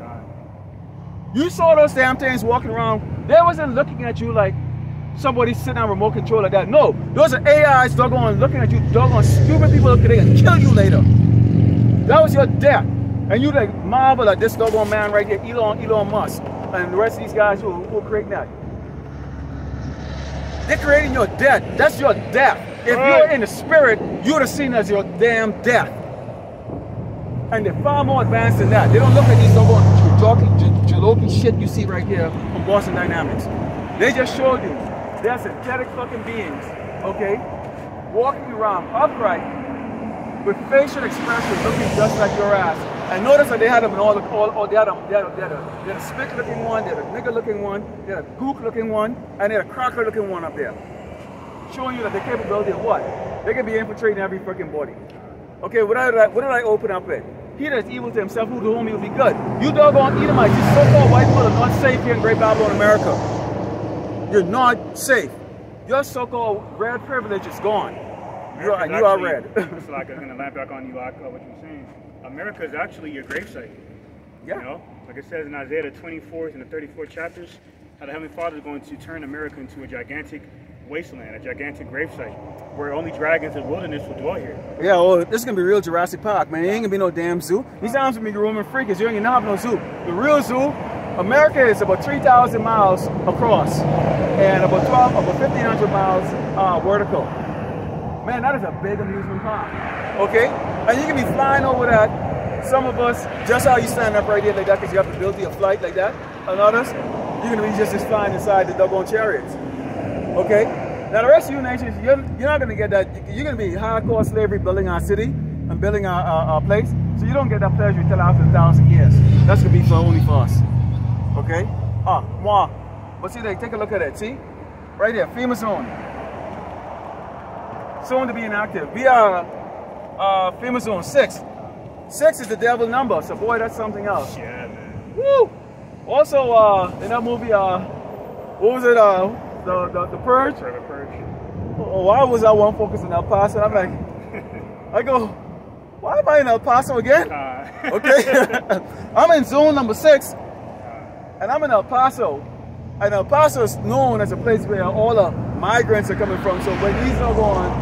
You saw those damn things walking around. They wasn't looking at you like somebody sitting on a remote control like that. No, those are AIs doggone looking at you, doggone stupid people looking at you and kill you later. That was your death. And you like marvel at this doggone man right here, Elon Musk, and the rest of these guys who are creating that. They're creating your death. That's your death. If you're in the spirit, you would have seen as your damn death. And they're far more advanced than that. They don't look at these doggone jalopy shit you see right here on Boston Dynamics. They just showed you they're synthetic fucking beings, okay, walking around upright with facial expressions looking just like your ass. And notice that they had them in all they had a spick looking one, they had a nigger looking one, they had a gook looking one, and they had a cracker looking one up there. Showing you that the capability of what? They can be infiltrating every fucking body. Okay, what did I open up with? He that is evil to himself, who to whom he will be good. You doggone Edomites, you so-called white people are not safe here in Great Babylon, America. You're not safe. Your so-called red privilege is gone. You are red.
It's like I'm going to lamp back on you, like what you're saying. America is actually your gravesite. Yeah. You know, like it says in Isaiah the 24th and the 34th chapters, how the Heavenly Father is going to turn America into a gigantic wasteland, a gigantic gravesite, where only dragons and wilderness will dwell here.
Yeah, well, this is going to be real Jurassic Park, man. It ain't going to be no damn zoo. These times going to be Roman freakers. You ain't going to have no zoo. The real zoo, America is about 3,000 miles across and about 1,500 miles vertical. Man, that is a big amusement park. Okay? And you can be flying over that. Some of us, just how you stand up right here like that because you have the ability of flight like that. And others, you're going to be just flying inside the doggone chariots. Okay? Now the rest of you nations, you're not going to get that. You're going to be hardcore slavery building our city and building our place. So you don't get that pleasure until after 1,000 years. That's going to be only for us. Okay? Moi. But see, take a look at it. See? Right there, FEMA zone. Soon to be inactive. We are FEMA zone 6. 6 is the devil number, so boy, that's something else.
Yeah, man.
Woo! Also, in that movie, what was it? The Purge?
The Purge.
Oh, why was I one focused on El Paso? I'm like, I go, why am I in El Paso again? Okay, I'm in zone number 6, and I'm in El Paso. And El Paso is known as a place where all the migrants are coming from. So when these are going,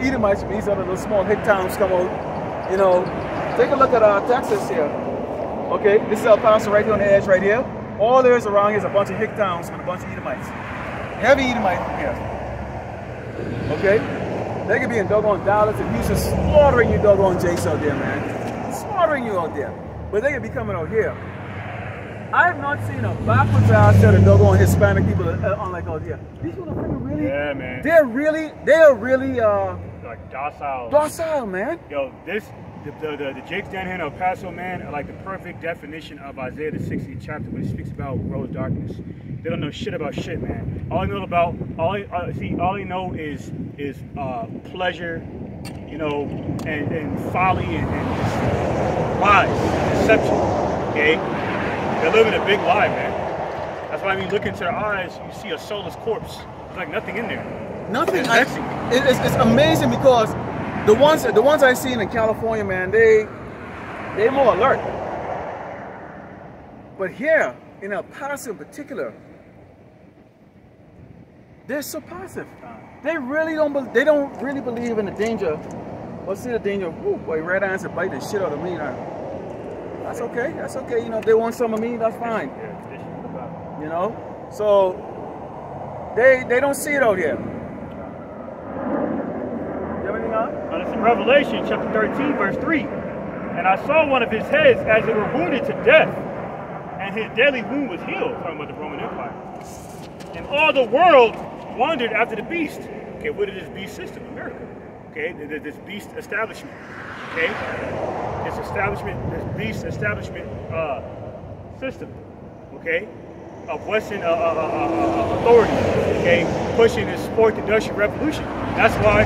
Edomites from these other little small hick towns come out, you know, take a look at Texas here. Okay, this is El Paso right here on the edge right here. All there is around here is a bunch of hick towns with a bunch of Edomites. Heavy Edomites here. Okay? They could be in doggone Dallas and Houston slaughtering you doggone Jace out there, man. Slaughtering you out there. But they could be coming out here. I have not seen a backwards ass set of doggone Hispanic people on like out here. These people are freaking really,
yeah, man.
They are really
like docile.
Docile, man.
Yo, the Jakes down here in El Paso, man, are like the perfect definition of Isaiah the 60th chapter when it speaks about rose darkness. They don't know shit about shit, man. All they know is pleasure, you know, and folly and just lies, deception. Okay. They're living a big lie, man. That's why when you look into their eyes, you see a soulless corpse. There's like nothing in there.
Nothing. It's amazing because the ones I seen in California, man, they're more alert. But here in El Paso in particular, they're so passive. They really don't really believe in the danger. Well, see the danger. Ooh, boy, red ants bite the shit out of me now. That's okay. That's okay. You know, if they want some of me, that's fine. You know, so they don't see it out here. You have anything else?
It's in Revelation chapter 13, verse 3. And I saw one of his heads as it were wounded to death, and his deadly wound was healed. Talking about the Roman Empire. And all the world wondered after the beast. Okay, what is this beast system? America. Okay, this beast establishment. Okay, this beast establishment system. Okay, of Western authority. Okay, pushing this fourth industrial revolution. That's why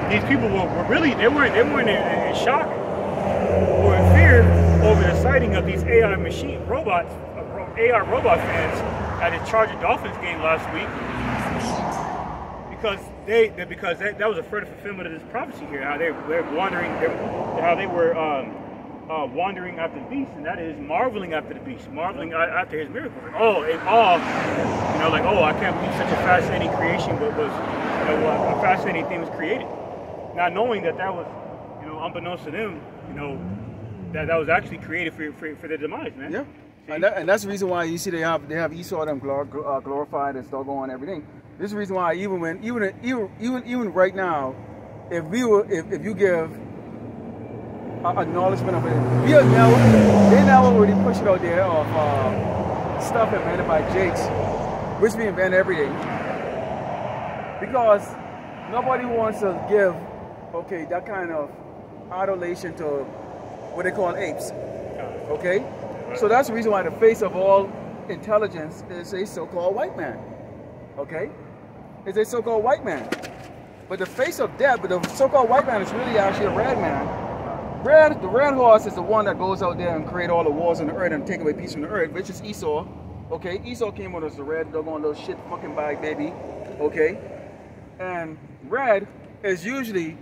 these people were really they weren't in shock or in fear over the sighting of these AI robot fans at the Charger Dolphins game last week. Because that was a further fulfillment of this prophecy here, how they were wandering after the beast, and that is marveling after the beast, marveling after his miracles. Oh, in awe, you know, like, oh, I can't believe such a fascinating creation was, you know, a fascinating thing was created. Not knowing that was, you know, unbeknownst to them, you know, that was actually created for their demise, man.
Yeah, and that's the reason why you see they have Esau them glorified as doggone everything. This is the reason why even right now, if you give acknowledgement of it, they now already push it out there of stuff invented by Jakes, which we invent every day, because nobody wants to give that kind of adulation to what they call apes. Okay, so that's the reason why the face of all intelligence is a so-called white man. Okay. Is a so-called white man. But the face of death, but the so-called white man is really actually a red man. The red horse is the one that goes out there and create all the wars on the earth and take away peace from the earth, which is Esau. Okay, Esau came with us the red doggone little shit fucking bag baby. Okay? And red is usually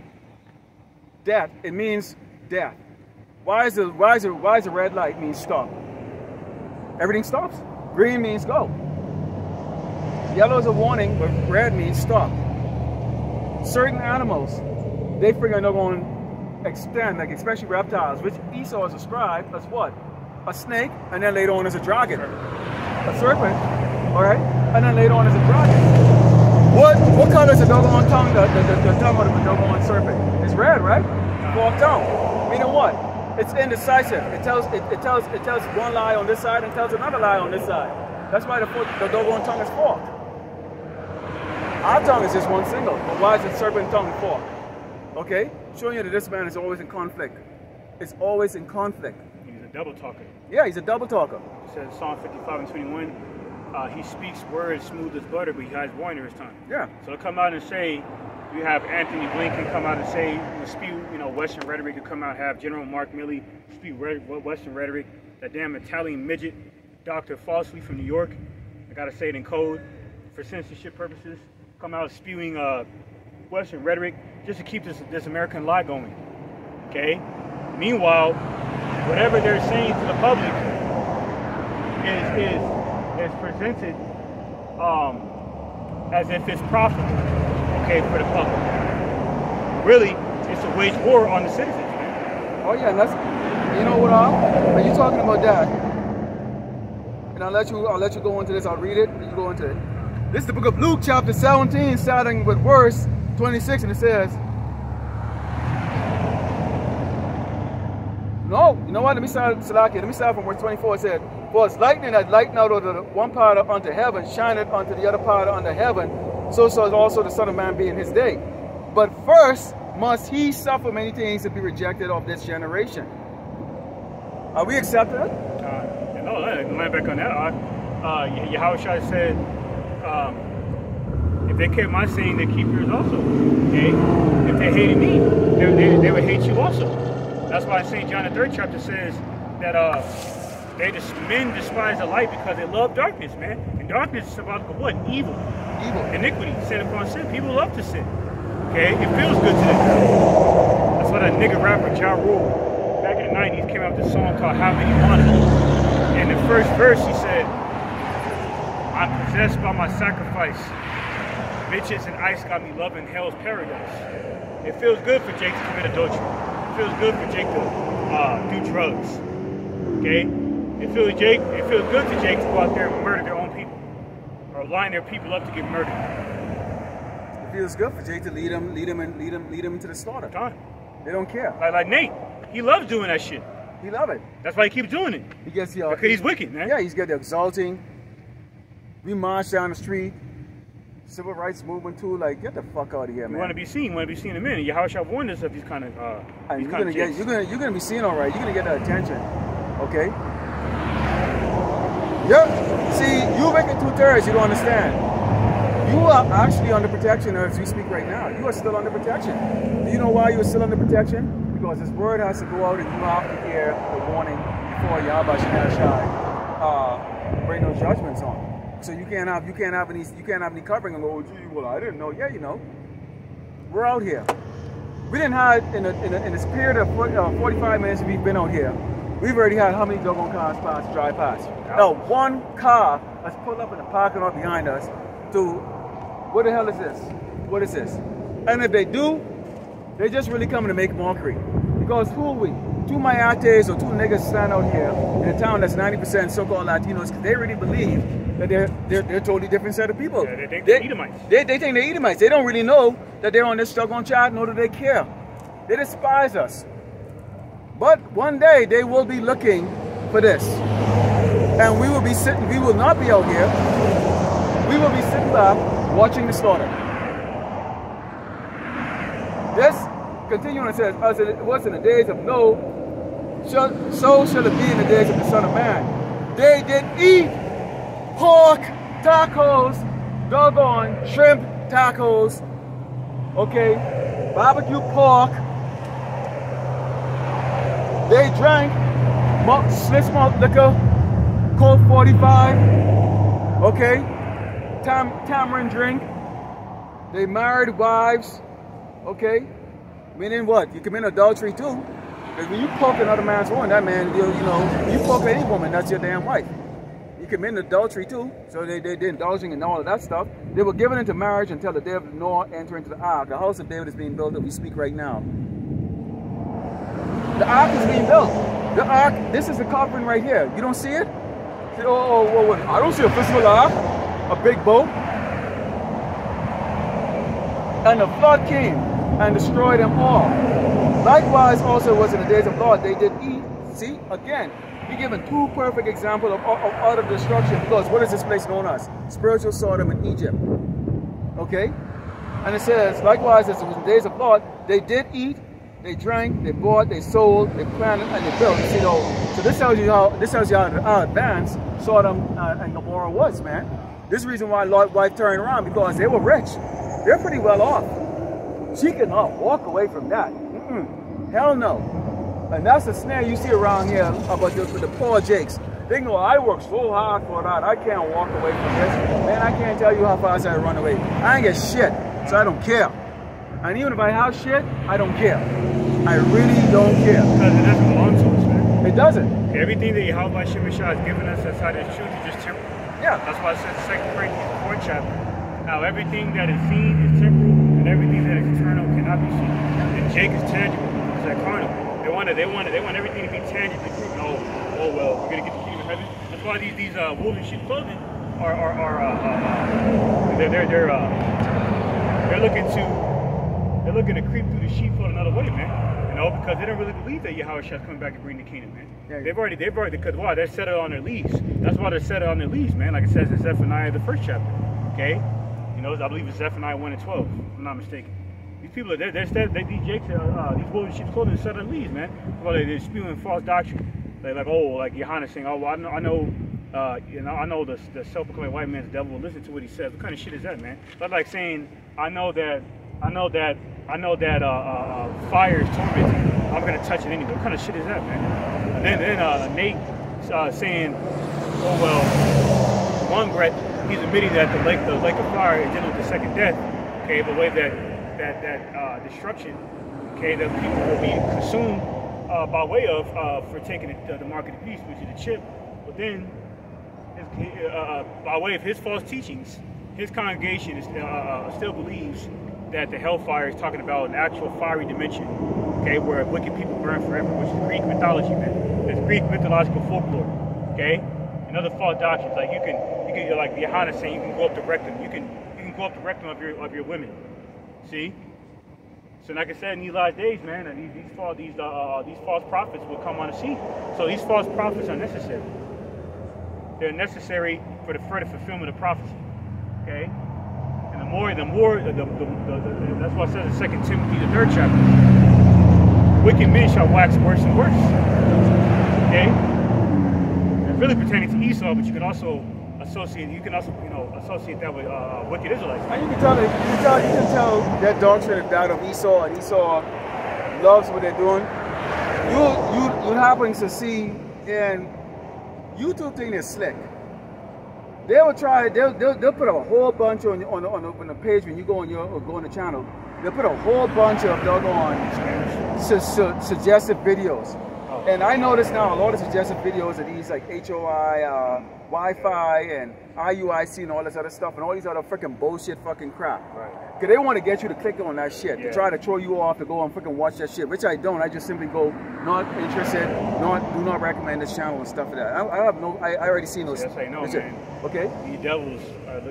death. It means death. Why is the red light mean stop? Everything stops. Green means go. Yellow is a warning, but red means stop. Certain animals, they figure they're going to extend, like especially reptiles, which Esau is described as what? A snake, and then later on as a dragon. A serpent, all right? And then later on as a dragon. What color is the doggone tongue, the tongue of the doggone serpent? It's red, right? Forked tongue. Meaning what? It's indecisive. It tells one lie on this side and tells another lie on this side. That's why the doggone tongue is forked. Our tongue is just one single. But why is it serpent tongue fork? Okay? Showing you that this man is always in conflict. It's always in conflict.
He's a double talker.
Yeah, he's a double talker.
It says Psalm 55 and 21, he speaks words smooth as butter, but he has war under his tongue.
Yeah.
So to come out and say, you have Anthony Blinken come out and say, spew, Western rhetoric. You come out and have General Mark Milley spew Western rhetoric. That damn Italian midget, Dr. Falsely from New York. I gotta say it in code for censorship purposes. Come out spewing Western rhetoric just to keep this American lie going. Okay. Meanwhile, whatever they're saying to the public is presented as if it's profitable, okay, for the public. Really, it's a wage war on the citizens, man.
Oh yeah, and that's, you know what, are you talking about that? And I'll let you go into this. I'll read it, and you go into it. This is the book of Luke, chapter 17, starting with verse 26, and it says, no, you know what? Let me start from verse 24. It said, for as lightning that lightened out of the one part unto heaven, shineth unto the other part under heaven, so is also the Son of Man be in his day. But first must he suffer many things to be rejected of this generation. Are we accepting it?
No, land back on that. Yahushua said, if they kept my saying, they keep yours also. Okay? If they hated me, they would hate you also. That's why St. John the 3rd chapter says that men despise the light because they love darkness, man. And darkness is symbolic of what? Evil. Iniquity, sin upon sin. People love to sin. Okay? It feels good to them. That's why that nigga rapper Ja Rule, back in the 90s, came out with this song called How Many Want It. In the first verse, he said, I'm possessed by my sacrifice. Bitches and ice got me loving hell's paradise. It feels good for Jake to commit adultery. It feels good for Jake to do drugs. Okay? It feels good to Jake to go out there and murder their own people. Or line their people up to get murdered.
It feels good for Jake to lead them into the slaughter.
Time.
They don't care.
Like Nate. He loves doing that shit.
He loves it.
That's why he keeps doing it.
He gets
because he's wicked, man.
Yeah, he's got the exalting. We march down the street. Civil rights movement too. Like, get the fuck out of here, man.
You want to be seen. Want to be seen in a minute. Yahushua warned us of these kind of.
You're gonna be seen, all right. You're gonna get that attention. Okay. Yeah. See, you make it 2/3. You don't understand. You are actually under protection as we speak right now. You are still under protection. Do you know why you are still under protection? Because this word has to go out and you have to hear the warning before Yahweh Shai bring those judgments on. So you can't have any covering and go, oh, gee, well, I didn't know. Yeah, you know. We're out here. We didn't have in this period of 45 minutes we've been out here. We've already had how many doggone cars drive past? No, one car has pulled up in the parking lot behind us to, what the hell is this? What is this? And if they do, they're just really coming to make mockery. Because who are we? Two Mayates or two niggas stand out here in a town that's 90% so-called Latinos because they really believe that they're a totally different set of people.
Yeah, they think they're Edomites.
They think they're Edomites. They don't really know that they're on this struggle chat, nor do they care. They despise us. But one day they will be looking for this. And we will not be out here. We will be sitting back watching the slaughter. This, continuing, it says, as it was in the days of Noah, so shall it be in the days of the Son of Man. They did eat pork tacos, doggone shrimp tacos, okay, barbecue pork. They drank Swiss malt liquor, Colt 45, okay, tamarind drink. They married wives, okay, meaning what? You commit adultery too. Because when you poke another man's woman, that man, you know, when you poke any woman, that's your damn wife. You commit adultery too. So they're indulging in all of that stuff. They were given into marriage until the day of Noah enter into the ark. The house of David is being built as we speak right now. The ark is being built. The ark, this is the covering right here. You don't see it? Say, oh, I don't see a physical ark, a big boat. And the flood came and destroyed them all. Likewise, also was in the days of Lot, they did eat. See, again, we're given two perfect examples of utter destruction. Because what is this place known as? Spiritual Sodom in Egypt. Okay? And it says, likewise, as it was in days of Lot, they did eat, they drank, they bought, they sold, they planted, and they built. You know, so this tells you how advanced Sodom and Gomorrah was, man. This is the reason why Lot's wife turned around, because they were rich. They're pretty well off. She cannot walk away from that. Hell no. And that's the snare you see around here about the poor jakes. They go, I work so hard for that, I can't walk away from this. Man, I can't tell you how fast I run away. I ain't get shit, so I don't care. And even if I have shit, I don't care. I really don't care.
Because it doesn't belong to us, man.
It doesn't.
Everything that Yahweh Shemeshah has given us outside of truth is just temporal.
Yeah.
That's why it says 2 Corinthians 4th chapter. Now everything that is seen is temporal, and everything that is eternal cannot be seen. And Jake is tangible. It's like carnal. They want everything to be tangibly proven. Oh well, we're gonna get the kingdom of heaven. That's why these wolves in sheep clothing they're looking to creep through the sheepfold another way, man. You know, because they don't really believe that Yahweh Shah's coming back and bring the kingdom, man. Yeah, they've already, because why? They're set it on their lease. That's why they're set it on their lease, man. Like it says in Zephaniah, the 1st chapter. Okay, you know, I believe it's Zephaniah 1 and 12, if I'm not mistaken. These people, these jakes, these wolves in sheep's clothing are set on lease, man. Well, they're spewing false doctrine. They're like, oh, like Johanna saying, oh, well, I know the self-proclaimed white man's devil. Listen to what he says. What kind of shit is that, man? That's like saying, I know that fire is tormenting. I'm gonna touch it anyway. What kind of shit is that, man? And then Nate saying, oh well, one breath, he's admitting that the lake of fire is dealing with the second death. Okay, the way that destruction, okay, that people will be consumed by way of for taking the mark of the beast, which is the chip. But then, by way of his false teachings, his congregation still believes that the hellfire is talking about an actual fiery dimension, okay, where wicked people burn forever, which is Greek mythology, man. It's Greek mythological folklore, okay, and other false doctrines. Like you can like Johanna saying, you can go up the rectum, you can go up the rectum of your women. See. So like I said, in these last days, man, these false prophets will come on the scene. So these false prophets are necessary. They're necessary for the further fulfillment of prophecy. Okay? And the more that's what it says in 2 Timothy, the 3rd chapter. Wicked men shall wax worse and worse. Okay? It's really pertaining to Esau, but you can also associate that with wicked Israelites.
And you can tell that doctrine is that of Esau, and Esau loves what they're doing. You happen to see, and YouTube thing is slick. They'll put a whole bunch on the page when you go on the channel. They'll put a whole bunch of doggone suggestive videos. Oh. And I notice now a lot of suggestive videos are these like HOI, Wi-Fi, and IUIC and all this other stuff, and all these other freaking bullshit fucking crap. Right. Because they want to get you to click on that shit, to try to throw you off to go and freaking watch that shit, which I don't. I just simply go, not interested, do not recommend this channel and stuff like that. I already seen those.
Yes, I know, man.
Okay?
These devils are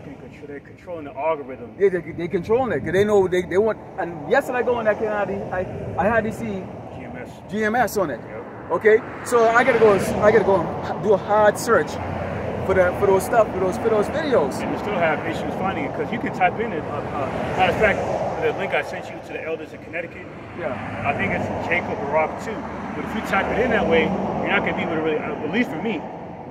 they're controlling the algorithm.
Yeah, they're controlling it, because they know they want, and yesterday I go on that canal, I had to see GMS on it. Yep. Okay? So I gotta go and do a hard search for those videos.
And you still have issues finding it, because you can type in it. Matter of fact, the link I sent you to the elders in Connecticut, I think it's Jacob Barak too. But if you type it in that way, you're not going to be able to really, at least for me.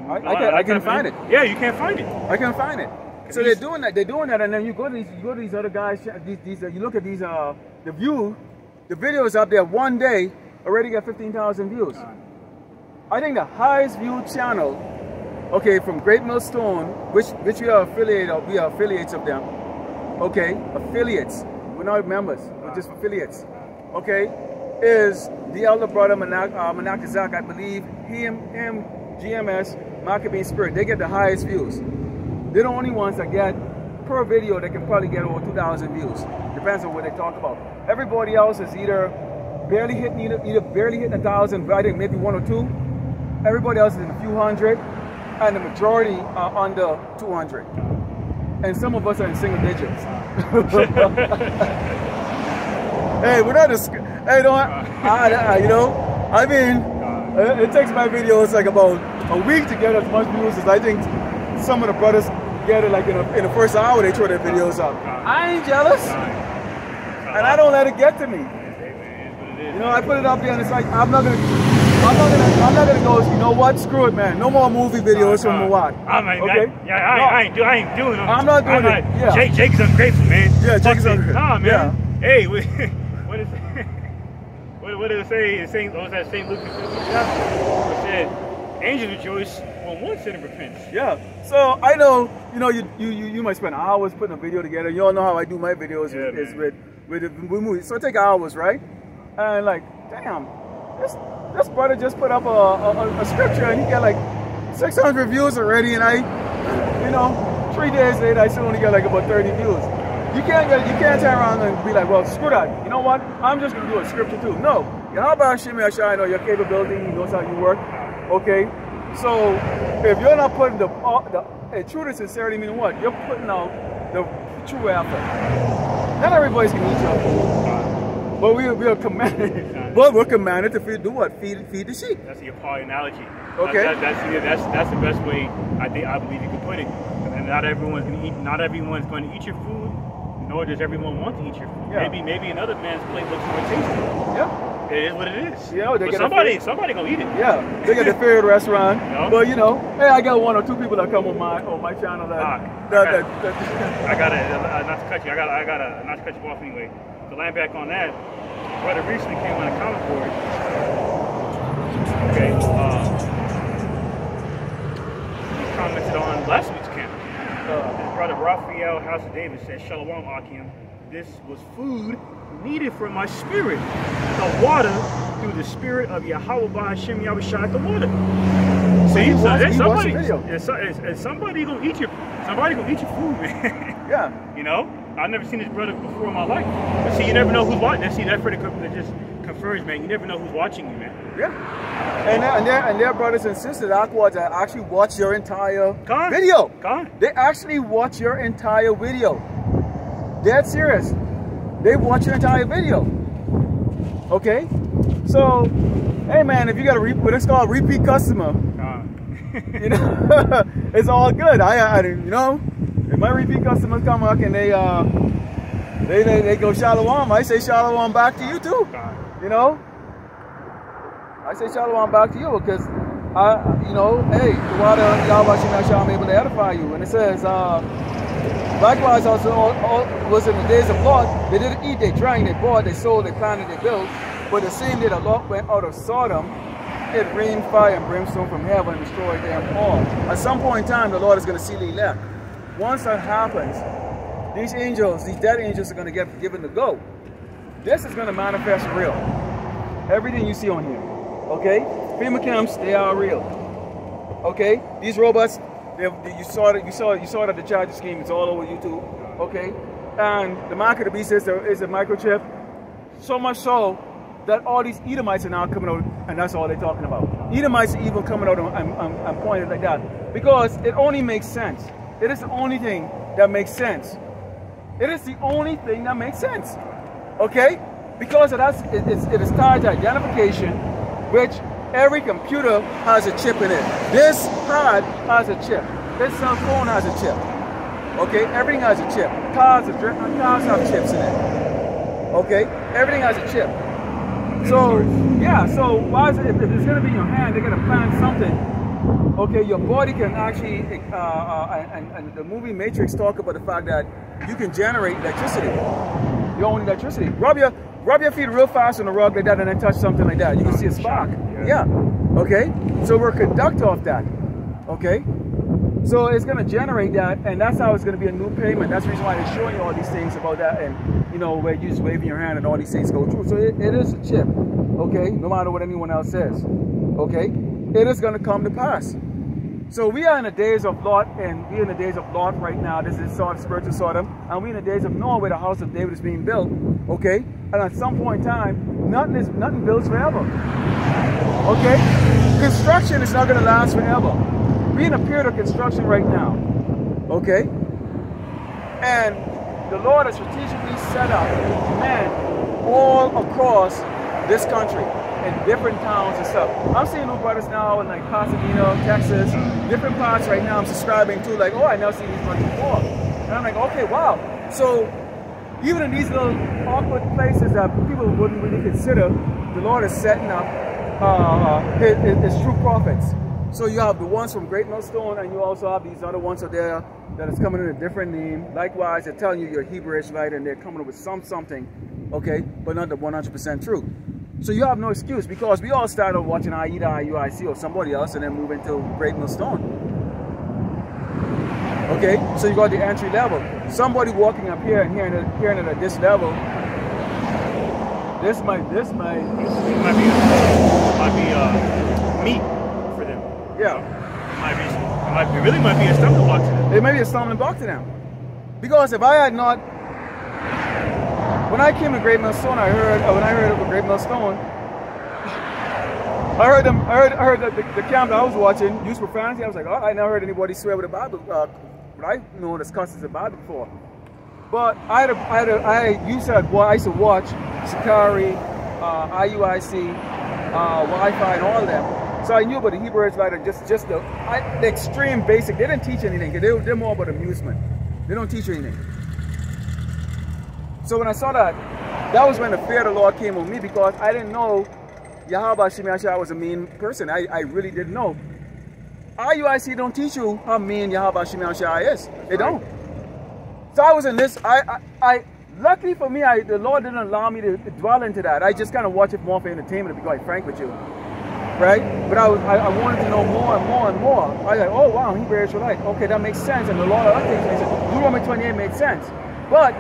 I can find it.
Yeah, you can't find it.
I can find it. So they're doing that, and then you go to these other guys. You look at these the videos up there one day already got 15,000 views. I think the highest viewed channel, okay, from Great Millstone, which we are affiliates of them. Okay, affiliates. We're not members, we're just affiliates. Okay, is the elder brother Menachizak, I believe. Him, GMS, Maccabee Spirit. They get the highest views. They're the only ones that get per video. They can probably get over 2,000 views. Depends on what they talk about. Everybody else is either barely hitting 1,000, I think maybe 1 or 2. Everybody else is in a few hundred, and the majority are under 200. And some of us are in single digits. Hey, we're not just, hey, you know, I mean, it takes my videos like about a week to get as much views as I think some of the brothers get it like in the first hour they throw their videos up. I ain't jealous. And I don't let it get to me. You know, I put it up there and it's like, I'm not gonna go, you know what, screw it, man. No more movie videos from Milwaukee.
Okay? I ain't doing them.
I'm not doing it. Yeah.
Jake is ungrateful, man.
Yeah, Jake is ungrateful.
Nah, man.
Yeah.
Hey, what is what did it say? What was that St. Luke? It said, angels rejoice when one sinner repents.
Yeah. So I know, you know, you might spend hours putting a video together. You all know how I do my videos is with movies. So it take hours, right? And like, damn, this brother just put up a scripture and he got like 600 views already, and you know, 3 days later I still only got like about 30 views. You can't turn around and be like, well, screw that. You know what? I'm just gonna do a scripture too. No. Yahweh Shimi Ashai, know your capability, he knows how you work. Okay? So if you're not putting the truth and sincerity, meaning what? You're putting out the true effort. Not everybody's gonna eat your food. But we are commanded. But we're commanded to do what? Feed the sheep.
That's your Paul analogy.
Okay.
That's the best way I believe you can put it. And not everyone's going to eat your food, nor does everyone want to eat your food. Yeah. Maybe another man's plate looks more tasty. Yeah. It is what it is.
Yeah,
but somebody gonna eat it.
Yeah, they got their favorite restaurant. No? But you know, hey, I got 1 or 2 people that come on my channel that
I gotta not to cut you. I gotta not to cut you off anyway. To land back on that, brother recently came on a comment board. Okay, he commented on last week's camp. His brother Raphael House of David said, Shalom Ahchyam, this was food needed for my spirit. The water through the spirit of Yahweh Hashem Yahushua the water. See, somebody gonna eat your food, man. Yeah. You know? I've never seen this brother before in my life. But see, you never know who's watching. See, that just confirms, man. You never know who's watching you, man.
Yeah. And their brothers and sisters that actually watch your entire video. They actually watch your entire video. Dead serious. They watch your entire video. Okay? So, hey man, if you got what it's called repeat customer, you know, it's all good. You know, if my repeat customers come up and they go shalom, I say shalom back to you too. You know, I say shalom back to you because you know, hey, the water I'm able to edify you, and it says. Likewise, also was in the days of Lot. They didn't eat, they drank, they bought, they sold, they planted, they built. But the same day that Lot went out of Sodom, it rained fire and brimstone from heaven and destroyed them all. At some point in time, the Lord is going to seal the elect. Once that happens, these angels, these dead angels, are going to get given the go. This is going to manifest real. Everything you see on here, okay? FEMA camps, they are real. Okay, these robots. You saw it at the charger scheme. It's all over YouTube. Okay, and the mark of the beast is a microchip. So much so that all these Edomites are now coming out, and that's all they're talking about. Edomites are even coming out and pointing like that because it only makes sense. It is the only thing that makes sense. It is the only thing that makes sense. Okay, because it is tied to identification, which. Every computer has a chip in it. This pad has a chip. This cell phone has a chip. Okay, everything has a chip. Cars have chips in it. Okay, everything has a chip. So yeah, so why is it if it's gonna be in your hand, they're gonna plant something. Okay, your body can actually and the movie Matrix talk about the fact that you can generate electricity. Your own electricity. Rub your feet real fast on the rug like that and then touch something like that. You can see a spark. Yeah. Okay. So we're a conductor of that. Okay. So it's going to generate that, and that's how it's going to be a new payment. That's the reason why they're showing you all these things about that, and you know where you just waving your hand and all these things go through. So it is a chip. Okay. No matter what anyone else says. Okay. It is going to come to pass. So we are in the days of Lot, and we're in the days of Lot right now. This is spiritual Sodom, and we're in the days of Noah, where the house of David is being built. Okay, and at some point in time, nothing builds forever. Okay, construction is not going to last forever. We're in a period of construction right now. Okay, and the Lord has strategically set up men all across this country in different towns and stuff. I'm seeing new brothers now in like Pasadena, Texas, different parts right now I'm subscribing to, like, oh, I never seen these brothers before. And I'm like, okay, wow. So even in these little awkward places that people wouldn't really consider, the Lord is setting up his true prophets. So you have the ones from Great Millstone, and you also have these other ones out there that is coming in a different name. Likewise, they're telling you you're Hebrew Israelite, and they're coming up with something, okay, but not the 100% truth. So you have no excuse, because we all started watching either IUIC or somebody else, and then move into Great Millstone. Okay, so you got the entry level. Somebody walking up here and hearing it at this level, this might be
meat for them.
Yeah.
It really might be a stumbling block to them.
It may be a stumbling block to them. Because if I had not, when I came to Great Millstone, when I heard of Great Millstone, I heard the camp that I was watching use profanity. I was like, oh, I never heard anybody swear with the Bible. But I know this cusses the Bible before. But I used to watch Sakari, IUIC, Wi-Fi, and all of them. So I knew about the Hebrew Israelite, just the extreme basic. They didn't teach anything. They're more about amusement. They don't teach you anything. So when I saw that was when the fear of the Lord came on me, because I didn't know Yahweh Shemiashai was a mean person. I really didn't know. IUIC don't teach you how mean Yahweh Shemiashai is. They don't. So I was in this. Luckily for me, the Lord didn't allow me to dwell into that. I just kind of watch it more for entertainment, to be quite frank with you. Right? But I wanted to know more and more and more. I was like, oh wow, Hebrew Israelite. Okay, that makes sense. And a lot of other things makes sense. Deuteronomy 28 made sense. But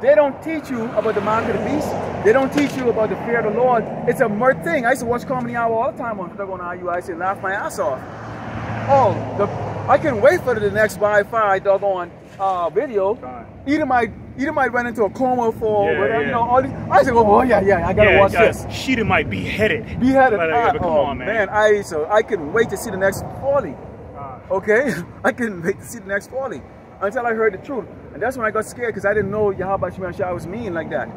they don't teach you about the mark of the beast. They don't teach you about the fear of the Lord. It's a mirth thing. I used to watch Comedy Hour all the time on IUIC and laugh my ass off. Oh, I couldn't wait for the next Wi-Fi doggone video. Either might run into a coma for whatever, you know, all these. I said, oh yeah, I gotta watch this.
Sheeta might be beheaded.
Beheaded.
But come on, man.
I couldn't wait to see the next folly. Okay? I couldn't wait to see the next folly until I heard the truth. And that's when I got scared, because I didn't know Yahweh Shemiashai was mean like that.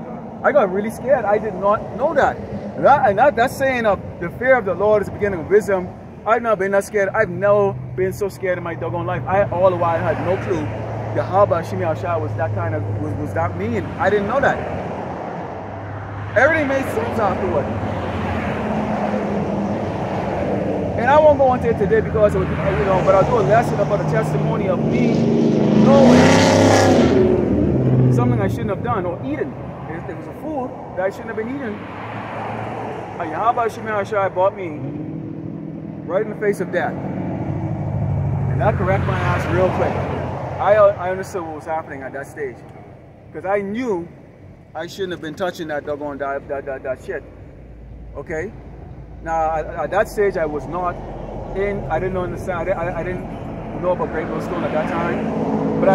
I got really scared. I did not know that. And that's saying the fear of the Lord is the beginning of wisdom. I've never been that scared. I've never been so scared in my doggone life. All the while I had no clue Yahweh Shemiashai was that kind of, was that mean. I didn't know that. Everything made sense afterward. And I won't go into it today because, you know, but I'll do a lesson about the testimony of me knowing something I shouldn't have done or eaten. It was a food that I shouldn't have been eating. And Yahweh Shemiashai brought me right in the face of death. And that corrected my ass real quick. I understood what was happening at that stage. Because I knew I shouldn't have been touching that doggone that shit. Okay? Now, at that stage, I was not in, I didn't understand, I didn't know about Great Millstone at that time. But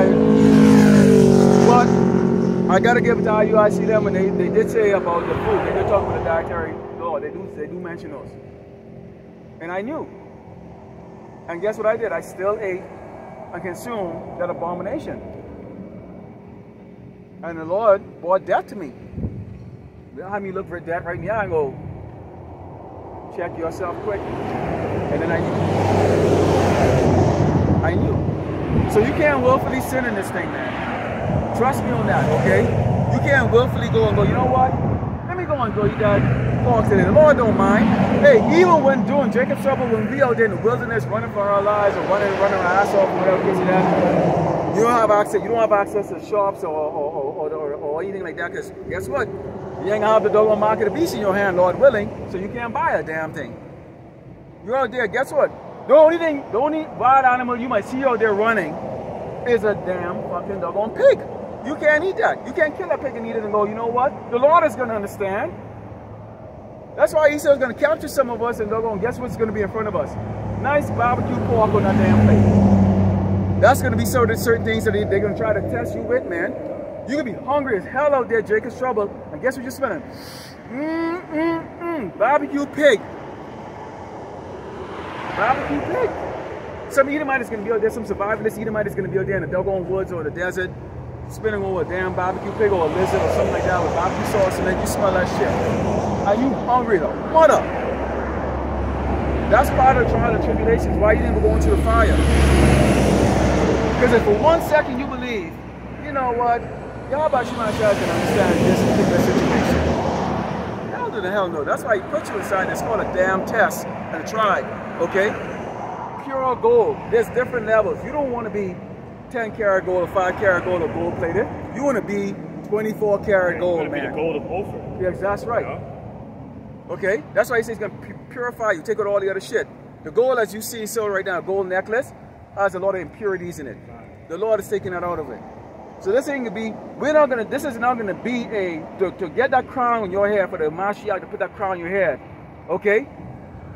I got to give it to IUIC them, and they did say about the food. They did talk about the dietary law. They do mention those. And I knew. And guess what I did? I still ate and consumed that abomination. And the Lord brought death to me. You had me look for death right in the eye and go, check yourself quick. And then I knew. So you can't willfully sin in this thing, man. Trust me on that, okay? You can't willfully go and go, you know what? Let me go and go eat that pork today. The Lord don't mind. Hey, even when doing Jacob's trouble, when we out there in the wilderness running for our lives or running our ass off or whatever case that, you don't have access to shops or anything like that, because guess what? You ain't gonna have the doggone mark of the beast in your hand, Lord willing, so you can't buy a damn thing. You're out there, guess what? The only wild animal you might see out there running is a damn fucking doggone pig. You can't eat that. You can't kill a pig and eat it and go, you know what? The Lord is gonna understand. That's why he said he's gonna capture some of us and doggone, guess what's gonna be in front of us? Nice barbecue pork on that damn plate. That's gonna be certain things that they're gonna try to test you with, man. You're gonna be hungry as hell out there, Jacob's trouble, and guess what you're smelling? Barbecue pig. Barbecue pig. Some Edomite is gonna be out there, some survivalist Edomite is gonna be out there in the doggone woods or the desert, spinning over a damn barbecue pig or a lizard or something like that with barbecue sauce, and then you smell that shit. Are you hungry though? Mother! That's part of the trial and tribulations. Why you didn't go into the fire? Because if for 1 second you believe, you know what, y'all about you myself can understand this particular situation. Hell to the hell no. That's why he put you inside. It's called a damn test and a tribe. Okay? Pure gold. There's different levels. You don't want to be 10 karat gold or 5 karat gold or gold plated. You want to be 24 karat gold, man.
Be the gold of Ophir.
Yes, that's right.
Yeah.
Okay? That's why he says he's going to purify you. Take out all the other shit. The gold, as you see so right now, gold necklace, has a lot of impurities in it. The Lord is taking that out of it. So this ain't gonna be, this is not gonna be to get that crown on your head, for the Mashiach to put that crown on your head. Okay?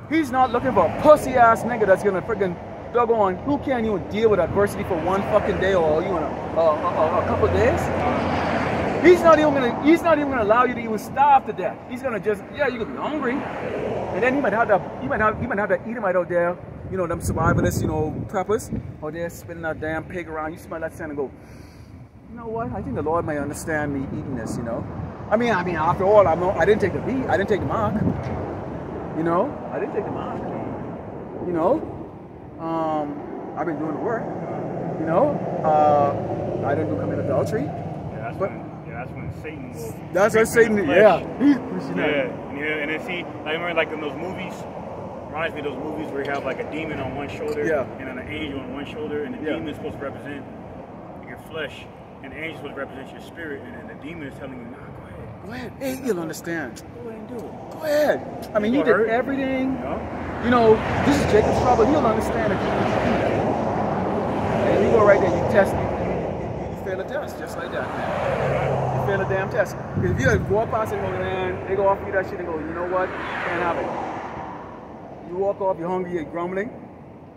He's not looking for a pussy ass nigga that's gonna freaking doggone, who can't even deal with adversity for 1 fucking day or even a couple of days. He's not even gonna allow you to even starve to death. He's gonna just, yeah, you could be hungry, and then he might have the Edomite out there, you know, them survivalists, you know, preppers, or they're spinning that damn pig around. You smell that scent and go, you know what? I think the Lord may understand me eating this, you know. I mean, after all, I didn't take the beat. I didn't take the mark. You know, I didn't take the mark. You know, I've been doing the work. You know, I didn't do commit adultery.
Yeah, that's when Satan will.
That's when Satan. Yeah.
And then see, I remember like in those movies. Reminds me of those movies where you have like a demon on one shoulder and an angel on one shoulder, and the demon is supposed to represent your flesh, and the angel is supposed to represent your spirit, and then the demon is telling you, nah, go ahead.
Go ahead. Hey, you'll understand.
Go ahead and do it.
Go ahead. I mean, you did everything. You know, this is Jacob's trouble. He'll understand if you and you go right there, you test, you fail a test, just like that, man. You fail a damn test. Because if you walk past and go, man, they go off you that shit and go, you know what? Can't have it. You walk off, you're hungry, you're grumbling.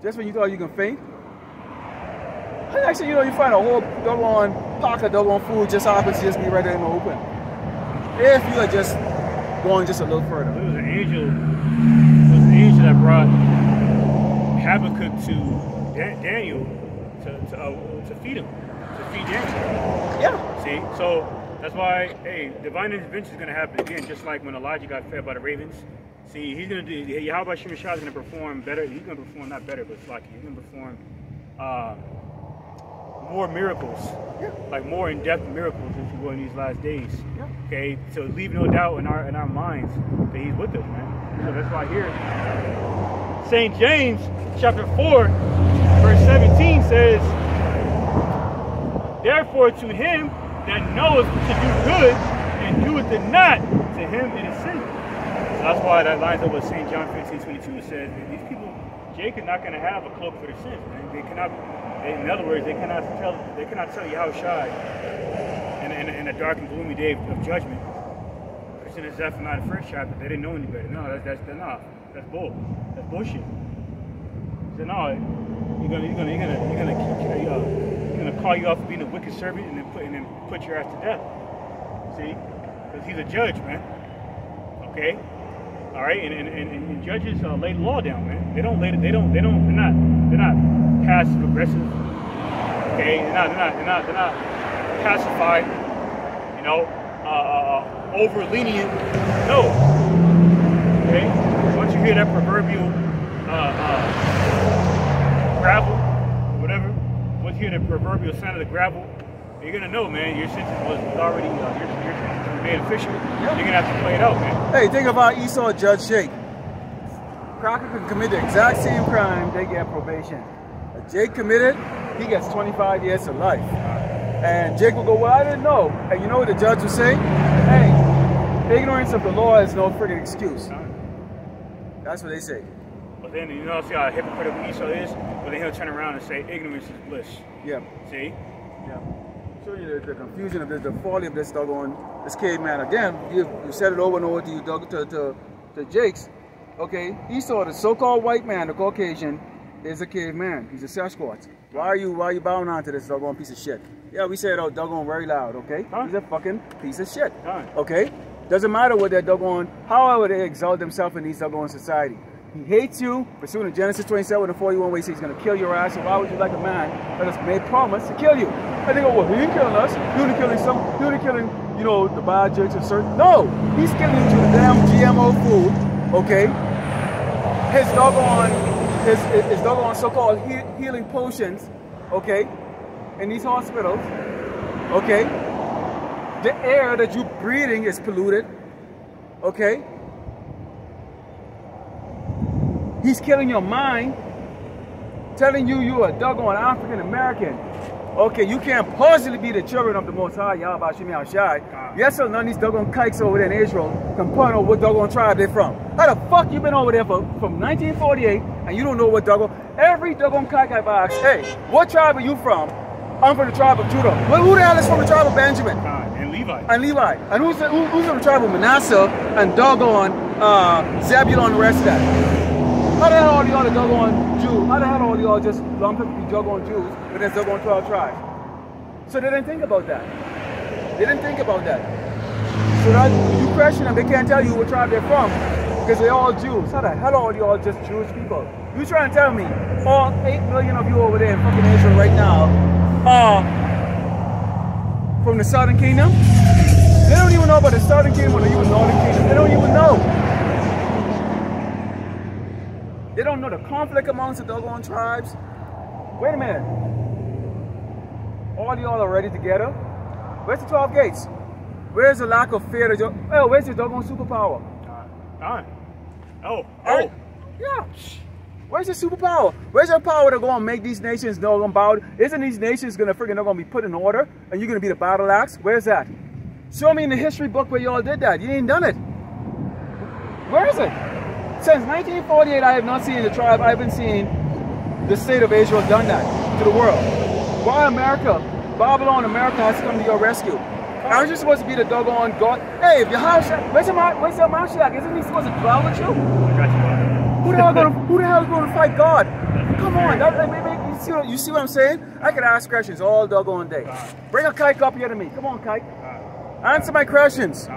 Just when you thought you can faint. And actually, you know, you find a whole doggone pocket of doggone food just happens to just be right there in the open. If you are just going just a little further.
There was an angel that brought Habakkuk to Daniel to feed him, to feed Daniel.
Yeah.
See, so that's why, hey, divine intervention is going to happen again, just like when Elijah got fed by the ravens. See, he's going to do, Yahweh Shemashah is going to perform better. He's going to perform, not better, but it's like he's going to perform more miracles, like more in-depth miracles, if you will, in these last days. Okay, so leave no doubt in our minds that he's with us, man. So that's why here, St. James chapter 4, verse 17 says, therefore to him that knoweth to do good and doeth it not, to him it is sin. So that's why that lines up with St. John 15:22 says that these people, Jacob, not going to have a cloak for their sins, man. They cannot, in other words, they cannot tell Yahushua in a dark and gloomy day of judgment. Christian is Zephaniah the first chapter. They didn't know any better. No, that's bull. That's bullshit. So no, you're gonna call you off for being a wicked servant and then put your ass to death. See, because he's a judge, man. Okay. All right, and judges lay the law down, man. They're not passive aggressive. Okay, they're not pacified. You know, over lenient. No. Okay. Once you hear that proverbial gravel, or whatever, once you hear the proverbial sound of the gravel, you're gonna know, man. Your sentence was already your sentence was made official. You're gonna have to play it out, man.
Hey, think about Esau and Judge Jake. Crocker can commit the exact same crime, they get probation. If Jake committed, he gets 25 years to life. And Jake will go, well, I didn't know. And you know what the judge will say? Hey, ignorance of the law is no friggin' excuse. That's what they say.
But then, you know, see how hypocritical Esau is? But then he'll turn around and say, ignorance is bliss.
Yeah.
See?
Yeah. Show you the confusion of this, the folly of this doggone, this caveman. Again, you said it over and over to Jake's. Okay, Esau, the so-called white man, the Caucasian, is a caveman. He's a Sasquatch. Why are you bowing on to this doggone piece of shit? Yeah, we say it out doggone very loud, okay? He's a fucking piece of shit. Okay? Doesn't matter what they're doggone, however they exalt themselves in these doggone society. He hates you. Pursuing in Genesis 27 and 41 where he says he's going to kill your ass. So why would you like a man that has made promise to kill you? And they go, well, he ain't killing us. He only killing some. He only killing, you know, the biologics and certain. No, he's killing you through the damn GMO food. Okay. His doggone so-called healing potions. Okay. In these hospitals. Okay. The air that you're breathing is polluted. Okay. He's killing your mind, telling you you're a doggone African American. Okay, you can't possibly be the children of the Most High, Yahweh Shemi Al-Shai. Yes, sir, none of these doggone kikes over there in Israel can point out what doggone tribe they're from. How the fuck you been over there from 1948 and you don't know what doggone? Every doggone kike I've asked, hey, what tribe are you from? I'm from the tribe of Judah. Well, who the hell is from the tribe of Benjamin?
And Levi.
And Levi. And who's from the tribe of Manasseh and doggone Zebulon and the rest of that? How the hell all y'all the doggone Jews? How the hell all y'all just lumped up to be doggone Jews, but there's doggone 12 tribes? So they didn't think about that. They didn't think about that. So that you question them, they can't tell you what tribe they're from because they're all Jews. How the hell all y'all just Jewish people? You trying to tell me all 8 million of you over there in fucking Israel right now are from the Southern Kingdom? They don't even know about the Southern Kingdom or the Northern Kingdom. They don't even know. They don't know the conflict amongst the doggone tribes. Wait a minute. All y'all are ready together? Where's the 12 gates? Where's the lack of fear? Oh, where's the doggone superpower? Yeah. Where's the superpower? Where's your power to go and make these nations doggone bow? Isn't these nations gonna freaking not gonna be put in order and you're gonna be the battle axe? Where's that? Show me in the history book where y'all did that. You ain't done it. Where is it? Since 1948, I have not seen the tribe. I haven't seen the state of Israel done that to the world. Why America, Babylon, America has to come to your rescue? Aren't you supposed to be the doggone God? Hey, if your house, where's your Mashiach? Isn't he supposed to dwell with you? Who the hell is going to fight God? Come on, you see what I'm saying? I could ask questions all doggone day. Bring a kike up here to me. Come on, kike. Answer my questions.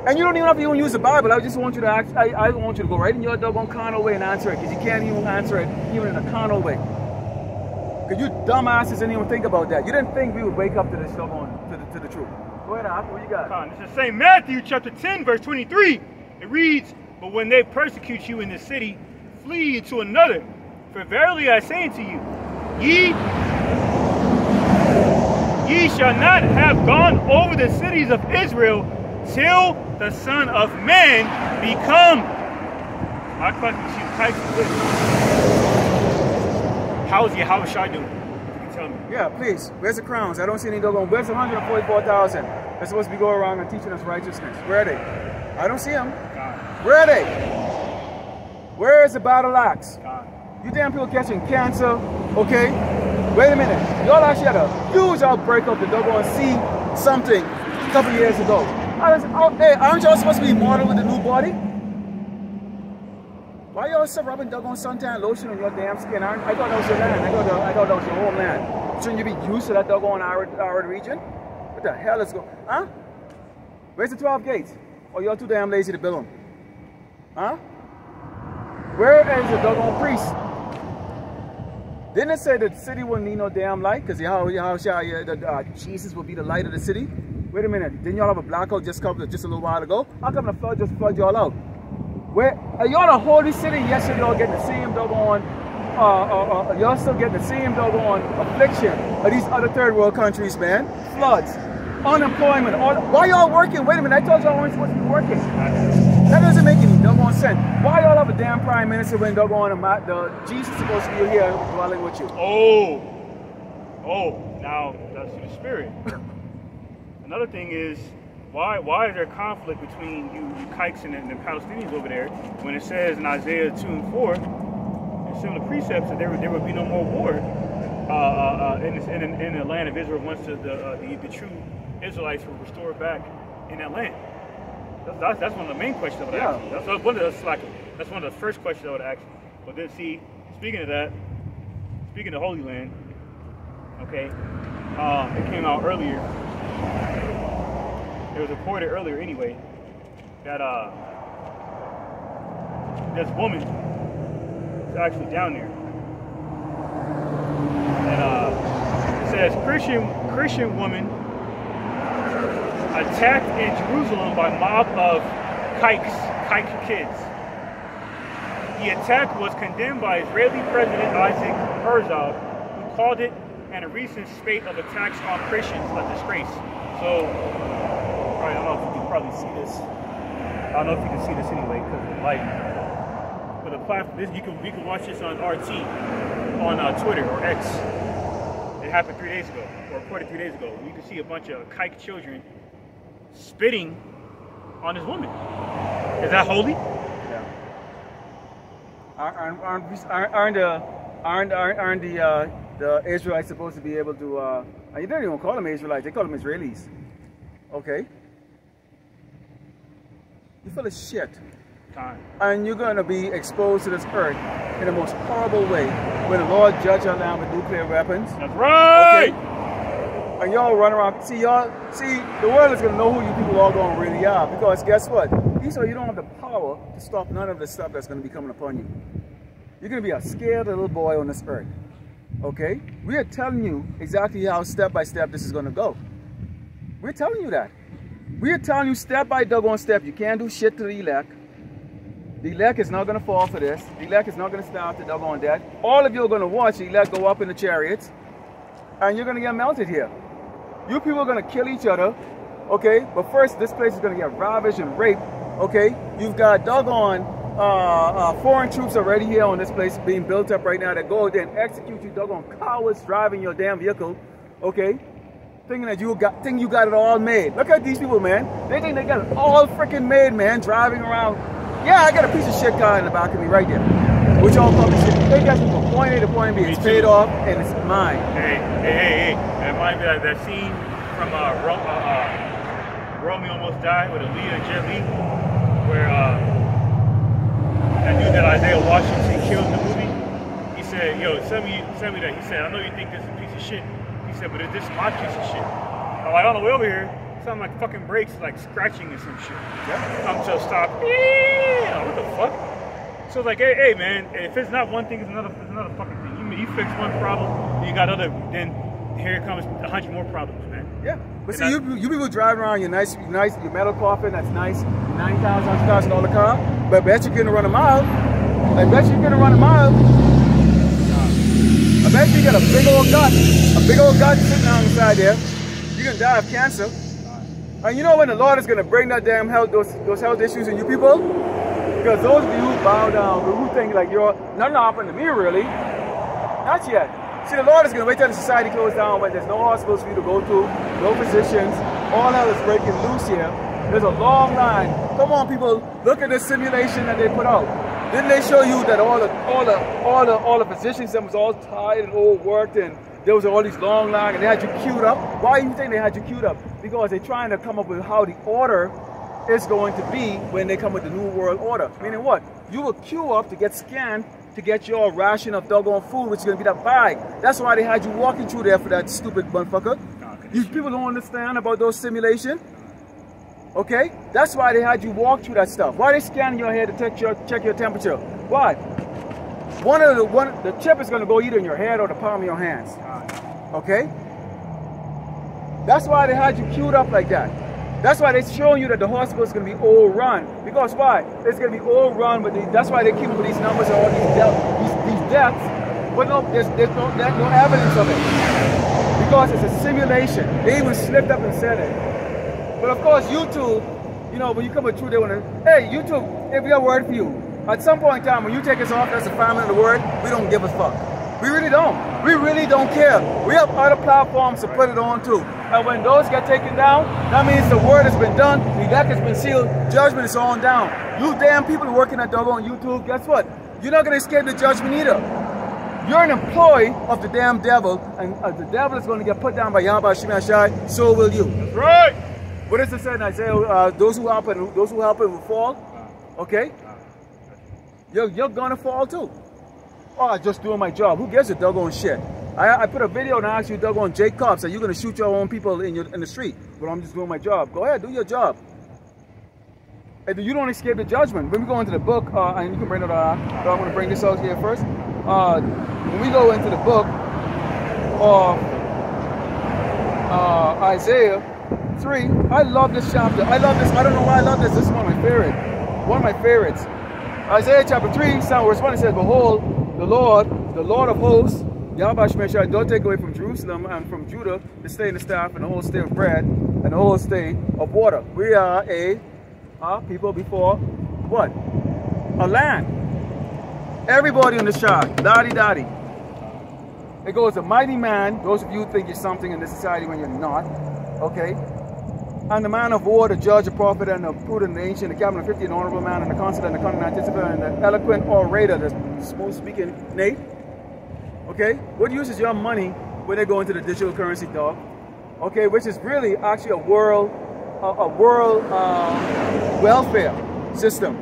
And you don't even have to even use the Bible. I just want you to ask. I want you to go right in your doggone carnal way and answer it, because you can't even answer it even in a carnal way. Because you dumbasses didn't even think about that. You didn't think we would wake up to this doggone to the truth. Go ahead, Ahchyam. What you got?
This is St. Matthew chapter 10, verse 23. It reads, "But when they persecute you in this city, flee into another. For verily I say unto you, ye shall not have gone over the cities of Israel till the Son of Man become." My question to you, Tyson, how is Yahushua doing? You can tell me.
Yeah, please. Where's the crowns? I don't see any doggone. Where's the 144,000? They're supposed to be going around and teaching us righteousness. Where are they? I don't see them. Where are they? Where is the battle axe? You damn people catching cancer, okay? Wait a minute. Y'all actually had a huge outbreak of the doggone C something a couple years ago. Hey, aren't y'all supposed to be immortal with the new body? Why y'all still rubbing doggone suntan lotion on your damn skin? I thought that was your land. I thought that was your whole land. Shouldn't you be used to that doggone arid region? What the hell is going on? Huh? Where's the 12 gates? Or y'all too damn lazy to build them? Huh? Where is the doggone priest? Didn't it say that the city wouldn't need no damn light? Because Jesus will be the light of the city? Wait a minute, didn't y'all have a blackout just a little while ago? How come the flood just flood y'all out? Where are y'all the holy city? Yes, y'all getting the same doggone, y'all still getting the same doggone affliction of these other third world countries, man. Floods, unemployment, why y'all working? Wait a minute, I told y'all weren't supposed to be working. That doesn't make any doggone sense. Why y'all have a damn prime minister when doggone Jesus is supposed to be here dwelling with you?
Now that's the spirit. Another thing is, why is there conflict between you kikes and the Palestinians over there when it says in Isaiah 2 and 4, in similar precepts, that there would be no more war in the land of Israel once the true Israelites were restored back in that land? That's one of the main questions I would ask. That's one of the first questions I would ask. But then see, speaking of the Holy Land, okay, it came out earlier. It was reported earlier anyway that this woman is actually down there. And it says Christian woman attacked in Jerusalem by mob of kike kids. The attack was condemned by Israeli President Isaac Herzog, who called it and a recent spate of attacks on Christians a disgrace. So, I don't know if you can probably see this. I don't know if you can see this anyway because of the light. But the platform, you can watch this on RT, on Twitter or X. It happened 3 days ago, or reported 3 days ago. You can see a bunch of kike children spitting on this woman. Is that holy?
Yeah. Aren't the Israelites supposed to be able to? You don't even call them Israelites; they call them Israelis. Okay. You're full of shit.
Time.
And you're going to be exposed to this earth in the most horrible way when the Lord judge our land with nuclear weapons.
That's right.
Okay? And y'all run around. See, the world is going to know who you people all going really are. Because guess what? Esau, you don't have the power to stop none of the stuff that's going to be coming upon you. You're going to be a scared little boy on this earth. Okay? We are telling you exactly how step by step this is going to go. We're telling you that. We're telling you step by doggone step. You can't do shit to the elect. The elect is not going to fall for this. The elect is not going to stop the doggone death. All of you are going to watch the elect go up in the chariots. And you're going to get melted here. You people are going to kill each other. Okay? But first, this place is going to get ravaged and raped. Okay? You've got doggone foreign troops already here on this place being built up right now that go there and execute you doggone cowards driving your damn vehicle. Okay? Thinking that you got it all made. Look at these people, man. They think they got it all freaking made, man, driving around. Yeah, I got a piece of shit car in the back of me right there. Which all public shit. They got me from point A to point B. It's paid off and it's mine.
Hey. That might be that scene from Romeo Almost Died with Aaliyah and Jet Li, where that dude that Isaiah Washington killed in the movie. He said, yo, send me that. He said, I know you think this is a piece of shit. He said, but this is my piece of shit. I'm like, on the way over here, sound like fucking brakes, like scratching and some shit. Yeah. Come to a stop. Yeah. What the fuck? So it's like, hey, man, if it's not one thing, it's another fucking thing. You fix one problem, then you got other. Then here comes 100 more problems, man.
Yeah. But see, you people driving around your nice, your metal coffin that's nice, $9,000, $1,000 car. But I bet you're gonna run a mile. I bet you're gonna run a mile. I bet you got a big old gut sitting on the side there. You're gonna die of cancer. And you know when the Lord is gonna bring that damn health, those health issues in you people? Because those of you who bow down, who think like you're nothing happened to me really, not yet. See, the Lord is gonna wait till the society closes down when there's no hospitals for you to go to, no physicians, all hell is breaking loose here. There's a long line. Come on, people, look at the simulation that they put out. Didn't they show you that all the physicians that was all tired and overworked and there was all these long lines and they had you queued up? Why do you think they had you queued up? Because they're trying to come up with how the order is going to be when they come with the new world order. Meaning what? You will queue up to get scanned to get your ration of doggone food, which is going to be that bag. That's why they had you walking through there for that stupid motherfucker. You people don't understand about those simulations. Okay? That's why they had you walk through that stuff. Why are they scanning your head to check your temperature? Why? The chip is going to go either in your head or the palm of your hands. Okay? That's why they had you queued up like that. That's why they're showing you that the hospital is going to be overrun. Because why? It's going to be overrun, but that's why they keep with these numbers and all these deaths. But no, there's no evidence of it. Because it's a simulation. They even slipped up and said it. But of course, YouTube, you know, when you come with truth, they want to, hey, YouTube, if we got a word for you. At some point in time, when you take us off as a family of the word, we don't give a fuck. We really don't. We really don't care. We have other platforms to put it on too. And when those get taken down, that means the word has been done, the elect has been sealed, judgment is on down. You damn people working at doggone YouTube, guess what? You're not going to escape the judgment either. You're an employee of the damn devil, and the devil is going to get put down by Yahweh Shemashai, so will you.
That's right.
What does it say in Isaiah? Those who help it will fall. Okay? You're gonna fall too. Oh, I'm just doing my job. Who gives a doggone shit? I put a video and I asked you doggone Jake cops, are you gonna shoot your own people in the street? But I'm just doing my job. Go ahead, do your job. You don't escape the judgment. When we go into the book, and you can bring it out, but I'm going to bring this out here first. When we go into the book of Isaiah 3, I love this chapter. I love this. I don't know why I love this. This is one of my favorites. One of my favorites. Isaiah chapter 3, verse 1, it says, behold, the Lord of hosts, Yahweh Shemeshai, don't take away from Jerusalem and from Judah the stay and the staff and the whole stay of bread and the whole stay of water. We are a people before what? A land. Everybody on the chart, daddy. It goes a mighty man. Those of you who think you're something in this society when you're not, okay? And the man of war, the judge, the prophet, and the prudent, the ancient, the captain of 50, an honorable man, and the consul, and the cunning anticipator, and the eloquent orator, the smooth speaking Nate. Okay? What uses your money when they go into the digital currency, dog? Okay, which is really actually a world welfare system.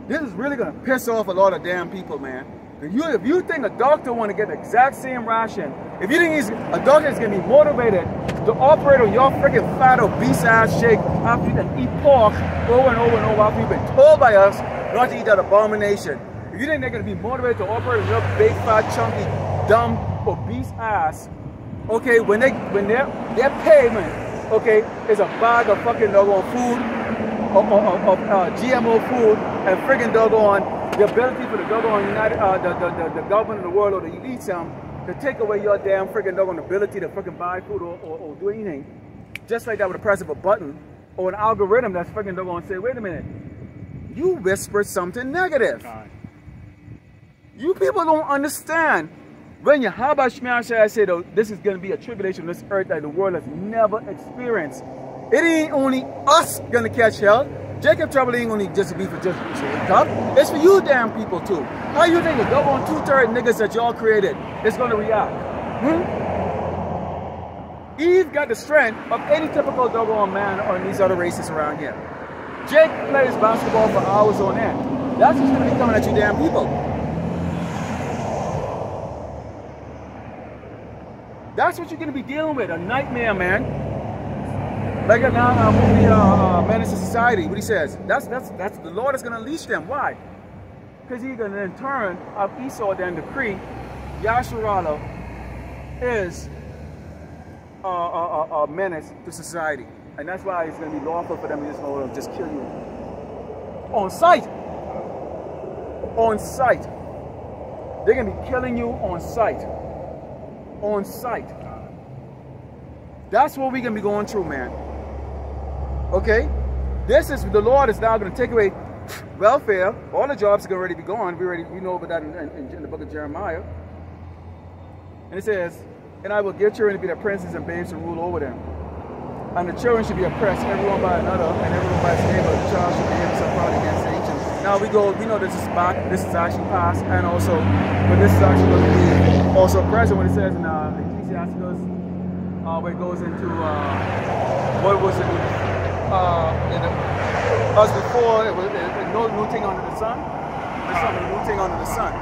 This is really gonna piss off a lot of damn people, man. If you think a doctor want to get the exact same ration, if you think a doctor is gonna be motivated to operate on your freaking fat obese ass shake after you can eat pork over and over and over after you've been told by us not to eat that abomination. If you think they're gonna be motivated to operate on your big fat chunky dumb obese ass, okay, when their payment, okay, is a bag of fucking doggone food, of GMO food, and friggin' doggone the ability for the doggone the government of the world or the elites to take away your damn friggin' doggone ability to fucking buy food or do anything, just like that with the press of a button or an algorithm that's fucking doggone say, wait a minute, you whispered something negative. You people don't understand. When Yahweh Shemeshai said, oh, this is going to be a tribulation on this earth that the world has never experienced. It ain't only us going to catch hell. Jacob trouble ain't only just be for just Jacob. It's for you damn people too. How you think the doggone 2/3 niggas that y'all created is going to react? Eve got the strength of any typical doggone man or these other races around here. Jake plays basketball for hours on end. That's what's going to be coming at you damn people. That's what you're going to be dealing with, a nightmare, man. Like a movie, Menace to Society, what he says. That's the Lord is going to unleash them. Why? Because he's going to in turn of Esau then decree, Yasharala is a menace to society. And that's why it's going to be lawful for them to just kill you. On sight. On sight. They're going to be killing you on sight. On sight. That's what we're going to be going through, man. Okay? This is, the Lord is now going to take away welfare. All the jobs are going to already be gone. We know about that in the book of Jeremiah. And it says, and I will give children to be their princes and babes to rule over them. And the children should be oppressed, everyone by another, and everyone by his neighbor. The child should be himself proud against the ancient. Now we know this is back, this is actually past, and also, but this is actually going to be also present when it says in Ecclesiastes, where it goes into, what was it, as before, it was no new thing under the sun. There's something new thing under the sun.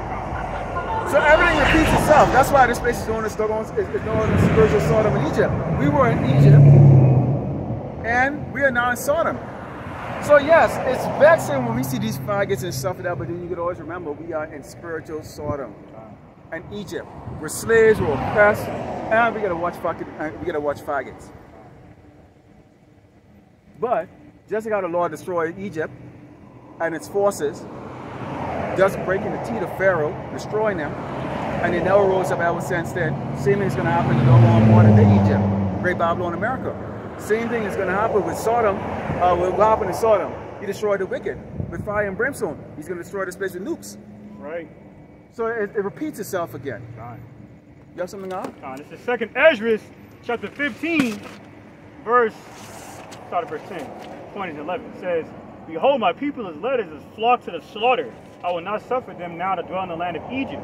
So everything repeats itself. That's why this place is known as spiritual Sodom in Egypt. We were in Egypt, and we are now in Sodom. So yes, it's vexing when we see these faggots and stuff like that, but then you can always remember we are in spiritual Sodom and Egypt. We're slaves, we're oppressed, and we gotta watch faggots. But just like how the Lord destroyed Egypt and its forces, just breaking the teeth of Pharaoh, destroying them, and they never rose up ever since then. Same thing is going to happen to the modern day Egypt, Great Babylon, America. Same thing is going to happen with Sodom. What happened in Sodom? He destroyed the wicked with fire and brimstone. He's going to destroy this place with nukes.
Right.
So it repeats itself again.
Fine.
You have something on?
It's the second Ezra, chapter 15, start at verse 10, 20 and 11. It says, behold, my people is led as a flock to the slaughter. I will not suffer them now to dwell in the land of Egypt.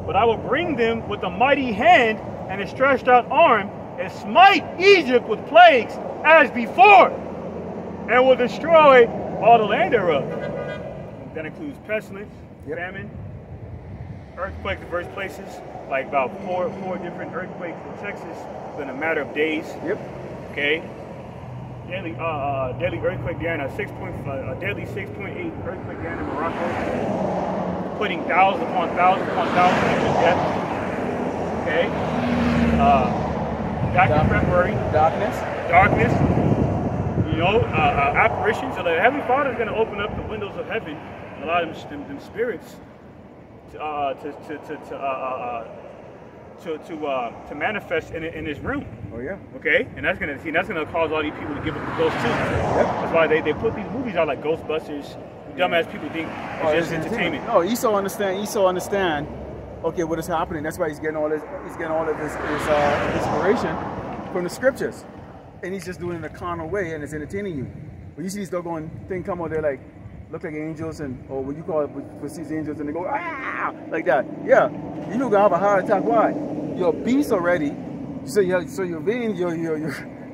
But I will bring them with a mighty hand and a stretched out arm, and smite Egypt with plagues as before, and will destroy all the land thereof. That includes pestilence, famine, earthquakes in various places, like about four different earthquakes in Texas within a matter of days.
Yep.
Okay. Daily earthquake there, and a deadly 6.8 earthquake there in Morocco, putting thousands upon thousands upon thousands of people to death. Okay. Back in February. Darkness. You know, apparitions. So the Heavenly Father is going to open up the windows of heaven and allow them spirits to manifest in this room.
Oh yeah.
Okay, and that's gonna cause all these people to give up the ghost too. Yep. That's why they put these movies out like Ghostbusters. Dumbass people think it's just entertainment.
No, Esau understand. Okay, what is happening? That's why he's getting all this. He's getting all of his inspiration from the scriptures, and he's just doing it in a carnal way, and it's entertaining you. But you see these doggone thing come out there like look like angels, or what you call it, with these angels, and they go ah like that. Yeah, you know, gonna have a heart attack. Why? You're a beast already. So your veins, your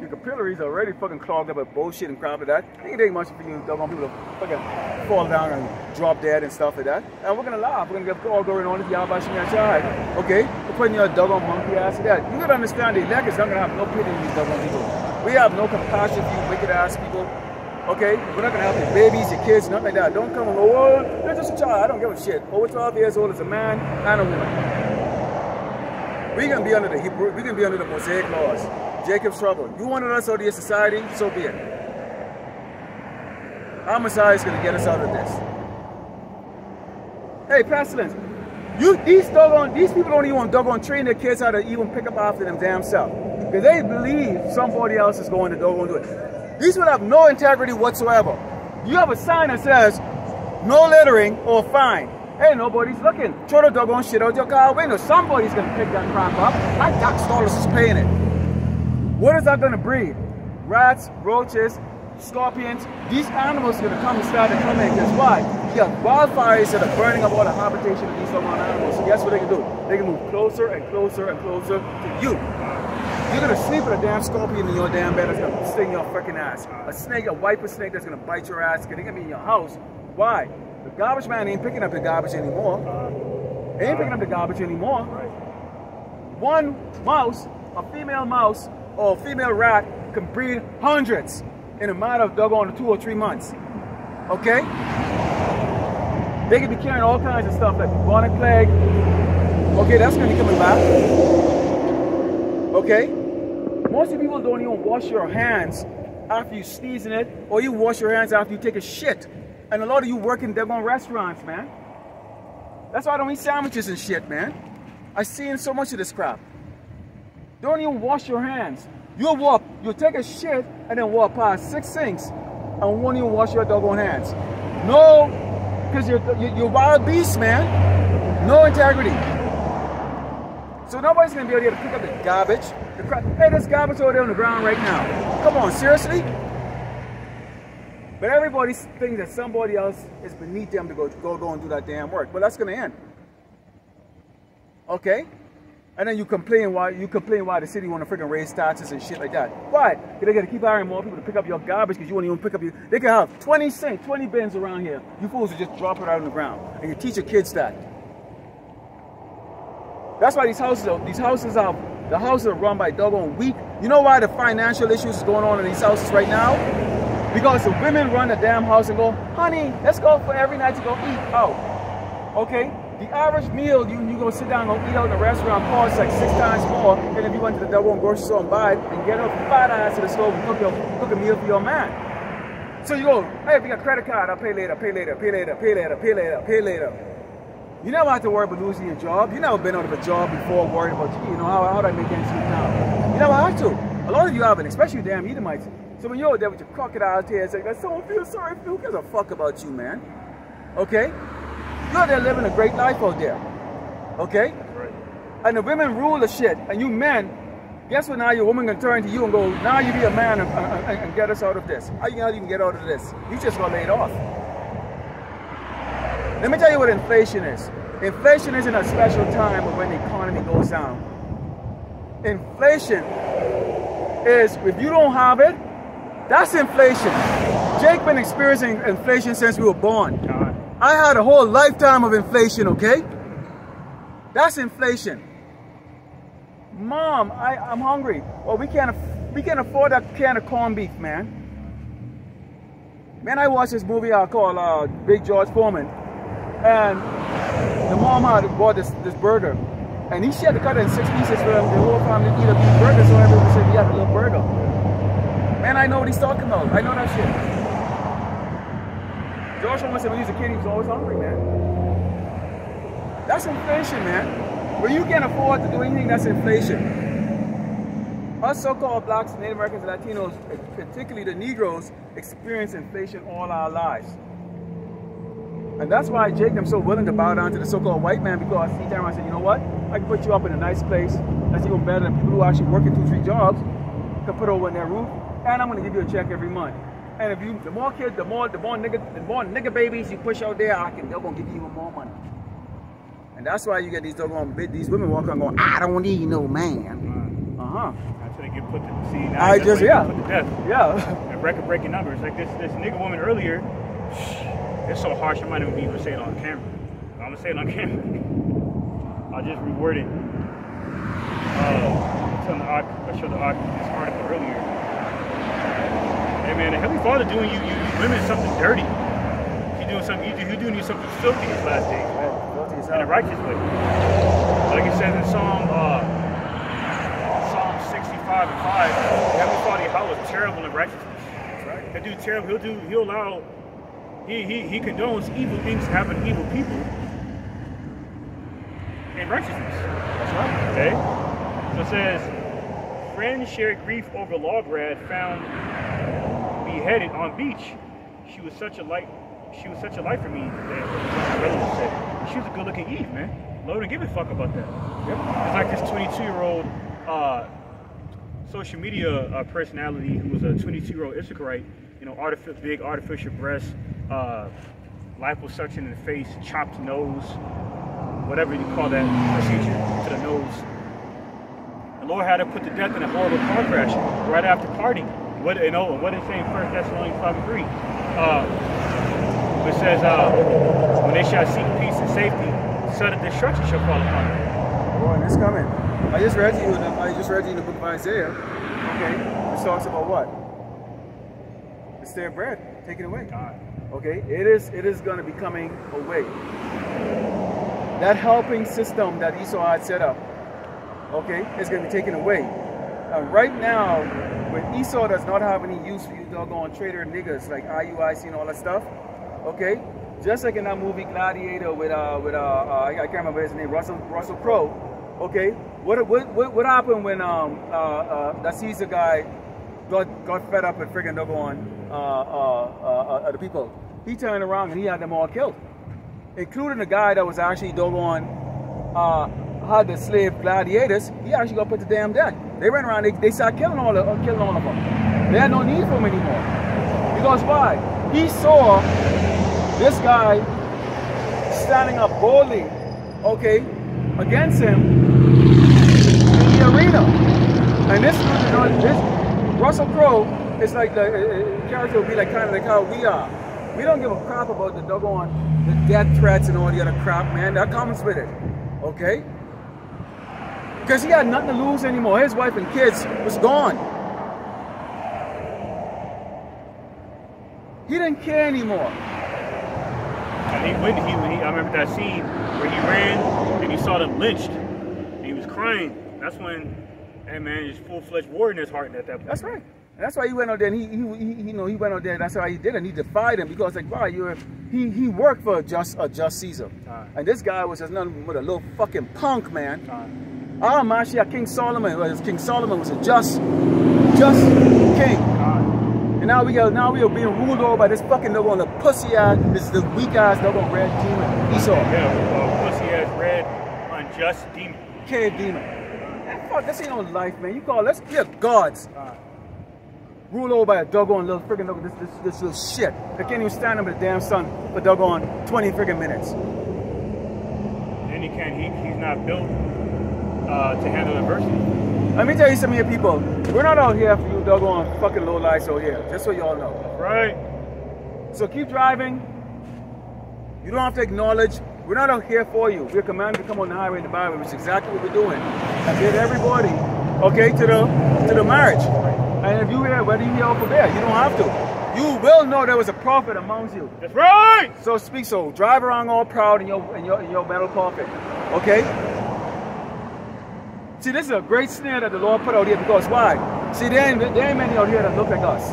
capillaries are already fucking clogged up with bullshit and crap like that. It ain't take much for you doggone people to fucking fall down and drop dead and stuff like that. And we're gonna laugh. We're gonna get all going on if y'all bashing your child. Okay? We're putting your doggone monkey ass to that. You gotta understand the elect is not gonna have no pity in these doggone people. We have no compassion for you wicked ass people. Okay? We're not gonna help your babies, your kids, nothing like that. Don't come and go, oh, they're just a child. I don't give a shit. Over 12 years old is a man and a woman. We can be under the Mosaic laws. Jacob's trouble. You wanted us out of your society, so be it. Our Messiah is gonna get us out of this. Hey, pestilence. These people don't even doggone train their kids how to even pick up after them damn self. Because they believe somebody else is going to doggone do it. These people have no integrity whatsoever. You have a sign that says no littering or fine. Hey, nobody's looking. Throw the doggone shit out your car window. Somebody's gonna pick that crap up. Like tax dollars is paying it. What is that gonna breed? Rats, roaches, scorpions. These animals are gonna come and start to come in. Guess why? You got wildfires that are burning up all the habitation of these doggone animals. So guess what they can do? They can move closer and closer and closer to you. You're gonna sleep with a damn scorpion in your damn bed that's gonna sting your freaking ass. A snake, a viper snake that's gonna bite your ass. They're gonna be in your house. Why? The garbage man ain't picking up the garbage anymore. He ain't picking up the garbage anymore. One mouse, a female mouse or a female rat can breed hundreds in a matter of doggone 2 or 3 months. Okay? They can be carrying all kinds of stuff like bubonic plague. Okay, that's gonna be coming back. Okay? Most of you people don't even wash your hands after you sneeze in it, or you wash your hands after you take a shit. And a lot of you work in doggone restaurants, man. That's why I don't eat sandwiches and shit, man. I seen so much of this crap. Don't even wash your hands. You'll take a shit and then walk past 6 sinks and won't even wash your doggone hands. No, because you're wild beasts, man. No integrity. So nobody's gonna be able to pick up the garbage. The crap. Hey, there's garbage over there on the ground right now. Come on, seriously? But everybody thinks that somebody else is beneath them to go and do that damn work. But that's gonna end. Okay? And then you complain why the city want to freaking raise taxes and shit like that. Why? Because they gotta keep hiring more people to pick up your garbage because you won't even pick up your. They can have 20 bins around here. You fools will just drop it out on the ground. And you teach your kids that. That's why the houses are run by doggone weak. You know why the financial issues is going on in these houses right now? Because the women run the damn house and go, honey, let's go for every night to go eat out. Okay? The average meal you go sit down and go eat out in a restaurant costs like 6 times more than if you went to the doggone grocery store and buy it and get up fat ass to the stove and cook a meal for your man. So you go, hey, if you got a credit card, I'll pay later, pay later, pay later, pay later, pay later, pay later. You never have to worry about losing your job. You never been out of a job before worried about, how do I make ends meet now? You never have to. A lot of you haven't, especially damn Edomites. So when you're out there with your crocodile tears, like, someone feels sorry for you, who gives a fuck about you, man? Okay? You're out there living a great life out there. Okay? Right. And the women rule the shit, and you men, guess what now your woman can turn to you and go, now you be a man and get us out of this. How you gonna even get out of this? You just got laid off. Let me tell you what inflation is. Inflation isn't a special time of when the economy goes down. Inflation is, if you don't have it, that's inflation. Jake been experiencing inflation since we were born. God. I had a whole lifetime of inflation, okay? That's inflation. Mom, I'm hungry. Well, we can't We can afford a can of corned beef, man. Man, I watched this movie called Big George Foreman, and the mom had bought this burger, and she had to cut it in 6 pieces for the whole family to eat a big burger, so everyone said, "We have a little burger." Man, I know what he's talking about. I know that shit. George Foreman said when he was a kid, he was always hungry, man. That's inflation, man. When you can't afford to do anything, that's inflation. Us so-called blacks, Native Americans, and Latinos, particularly the Negroes, experience inflation all our lives. And that's why Jacob's so willing to bow down to the so-called white man, because he turned around and said, you know what? I can put you up in a nice place that's even better than people who are actually working 2-3 jobs, can put over in their roof, and I'm going to give you a check every month. And if you, the more kids, the more nigga babies you push out there, they're going to give you even more money. And that's why you get these women walking around going, I don't need no man.
Until they get put to see. Now
I just, yeah.
Put to death.
Yeah.
And record-breaking numbers. Like this nigga woman earlier, it's so harsh, I might even be able to say it on camera. I'm going to say it on camera. I'll just reword it. I showed this article earlier. Hey man, the Heavenly Father doing you women something dirty. He doing you something filthy these last days, man. In a righteous way. Like it says in Psalm 65 and 5, the Heavenly Father Yahweh is terrible in righteousness. That's right. He'll do terrible. He'll allow. He condones evil things to happen to evil people in righteousness. That's right. Okay. So it says, friends shared grief over log rat found beheaded on beach. She was such a light for me, that my relative said. She was a good-looking Eve, man. Lord didn't give a fuck about that. Yep. It's like this 22-year-old social media personality who was a 22-year-old Issacharite, you know, big artificial breasts, liposuction in the face, chopped nose, whatever you call that procedure to the nose. The Lord had her put to death in a horrible car crash right after partying. What did it say in 1 Thessalonians 5:3? It says, when they shall seek peace and safety, sudden destruction shall fall upon them.
Oh, and it's coming. I just read to you in the book of Isaiah. Okay, which talks about what? It's their bread taken away.
God.
Okay, it is going to be coming away. That helping system that Esau had set up, okay, is going to be taken away. Right now, when Esau does not have any use for you doggone traitor niggas like IUIC and all that stuff, okay, just like in that movie Gladiator with I can't remember his name, Russell Crowe. Okay, what happened when that Caesar guy got fed up with friggin' doggone the people? He turned around and he had them all killed, including the guy that was actually doggone had the slave gladiators. He actually got put to damn death. They ran around, they started killing all of them. They had no need for him anymore. Because why? He saw this guy standing up boldly, okay, against him in the arena. And this Russell Crowe is like the character would be like kind of like how we are. We don't give a crap about the doggone the death threats and all the other crap, man. That comes with it, okay? Because he had nothing to lose anymore. His wife and kids was gone. He didn't care anymore.
And I remember that scene where he ran and he saw them lynched and he was crying. That's when, hey man, there's full-fledged war in his heart at that point.
That's right. And that's why he went out there and he went out there. That's why he did it. And he defied him because like, wow, he worked for a just Caesar. And this guy was just nothing but a little fucking punk, man. Ah, Mashiach, King Solomon was a just king. And now we are being ruled over by this fucking doggone pussy ass, this weak ass doggone red demon, Esau.
Yeah, pussy ass red unjust demon.
Cave demon. Man, fuck, this ain't no life, man. We are gods. Ruled over by a doggone little friggin' this little shit. They can't even stand up in the damn sun for doggone 20 friggin' minutes.
And he's not built to handle adversity.
Let me tell you some of your people, we're not out here for you doggone fucking low lights out here, just so y'all know.
Right.
So keep driving. You don't have to acknowledge, we're not out here for you. We're commanded to come on the highway in the Bible, which is exactly what we're doing. And bid everybody okay, to the marriage. And if you hear, whether you hear over there, you don't have to. You will know there was a prophet amongst you.
That's right.
So speak. So drive around all proud in your metal coffin. Okay. See, this is a great snare that the Lord put out here because why? See, there ain't many out here that look like us.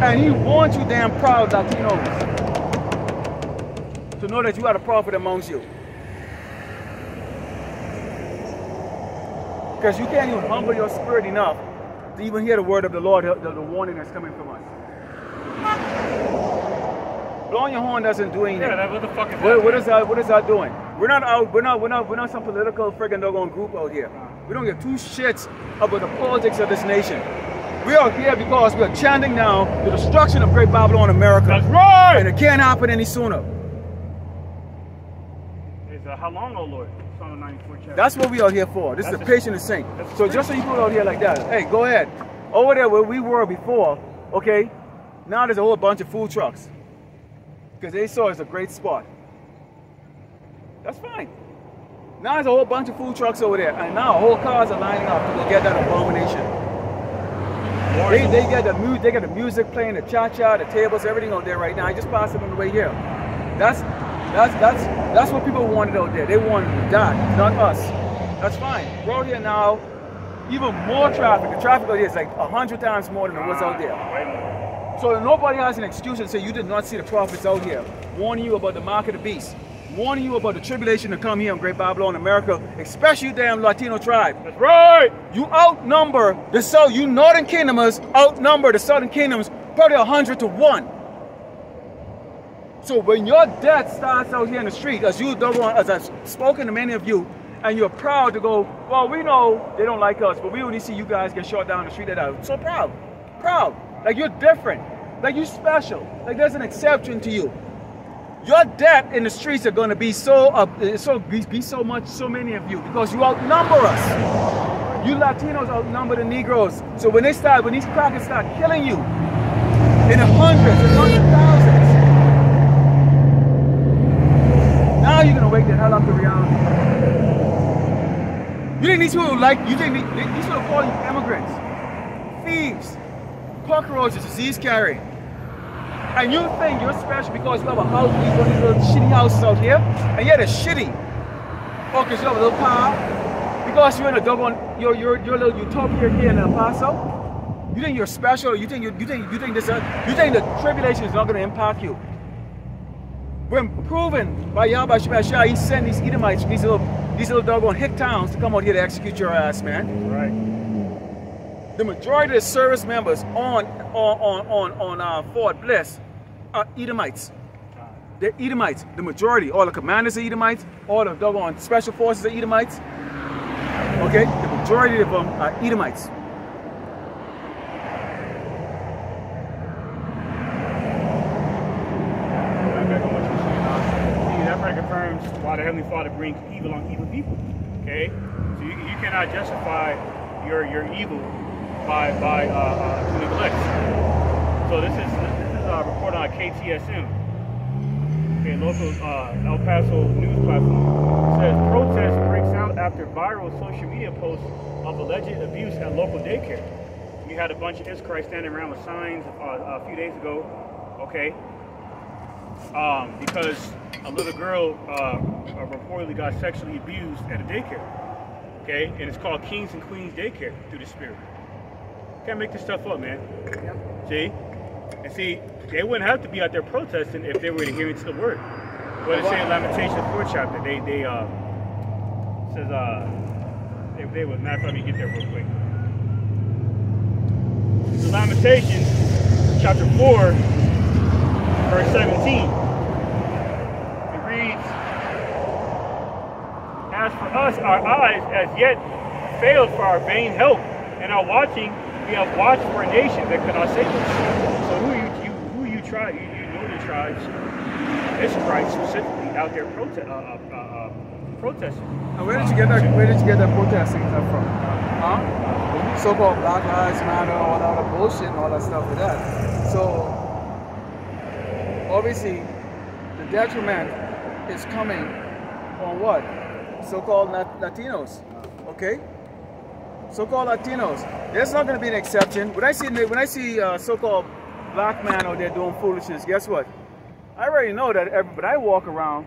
And He wants you damn proud Latinos to know that you are the prophet amongst you. Because you can't even humble your spirit enough to even hear the word of the Lord, the warning that's coming from us. Blowing your horn doesn't do anything.
Yeah, what the fuck is that?
What is that doing? We're not some political friggin' doggone group out here. We don't give two shits about the politics of this nation. We are here because we are chanting now the destruction of Great Babylon, America.
That's right!
And it can't happen any sooner.
How long, oh Lord? Psalm 94 chapter.
That's what we are here for. This is the patient and saint. So just so you put it out here like that, hey, go ahead. Over there where we were before, okay, now there's a whole bunch of food trucks. Because they saw it's a great spot. That's fine. Now there's a whole bunch of food trucks over there. And now whole cars are lining up to go get that abomination. They get the music playing, the cha-cha, the tables, everything out there right now. I just passed it on the way here. That's what people wanted out there. They wanted that, not us. That's fine. We're out here now, even more traffic. The traffic out here is like 100 times more than it was out there. So nobody has an excuse to say you did not see the prophets out here warning you about the mark of the beast, warning you about the tribulation to come here in Great Babylon, America, especially you damn Latino tribe.
That's right.
You outnumber the south. You northern kingdomers outnumber the southern kingdoms probably 100 to 1. So when your death starts out here in the street, as I've spoken to many of you, and you're proud to go, well, we know they don't like us, but we only see you guys get shot down the street. So proud, like you're different, like you're special, like there's an exception to you. Your death in the streets are going to be so many of you because you outnumber us. You Latinos outnumber the Negroes. So when these crackers start killing you in the hundreds and 100,000s. Now you're gonna wake the hell up to reality. You think these people these people call you immigrants, thieves, cockroaches, disease carrying. And you think you're special because you have a house, these little shitty houses out here, and yet it's shitty. Oh, because you have a little car, because you're in a doggone your little utopia here in El Paso. You think you're special? You think the tribulation is not gonna impact you? When proven by Yahweh Shemashah, He sent these Edomites, these little doggone hick towns to come out here to execute your ass, man.
Right.
The majority of the service members on Fort Bliss are Edomites. They're Edomites. The majority, all the commanders are Edomites, all the doggone special forces are Edomites. Okay, the majority of them are Edomites.
Confirms why the Heavenly Father brings evil on evil people. Okay, so you cannot justify your evil by neglect. So this is a report on KTSM, okay, local El Paso news platform. It says protest breaks out after viral social media posts of alleged abuse at local daycare. We had a bunch of Israelites standing around with signs a few days ago. Okay. Because a little girl reportedly got sexually abused at a daycare, okay? And it's called Kings and Queens Daycare through the Spirit. Can't make this stuff up, man. Yep. See? And see, they wouldn't have to be out there protesting if they were adhering to the word. What it says in Lamentations 4th chapter, they was, matter of fact, let me get there real quick. So Lamentations chapter 4, verse 17. As for us, our eyes as yet failed for our vain help, and our watching, we have watched for a nation that could not save us. So who you try? You know the tribes, Israelites specifically, out there protesting.
And where did you get that protesting stuff from? Huh? So-called Black Lives Matter, all that bullshit and all that stuff like that. So obviously, the detriment is coming on what? So-called Latinos. okay? So-called Latinos. There's not going to be an exception. When I see so-called black man out there doing foolishness, guess what? I already know that but I walk around,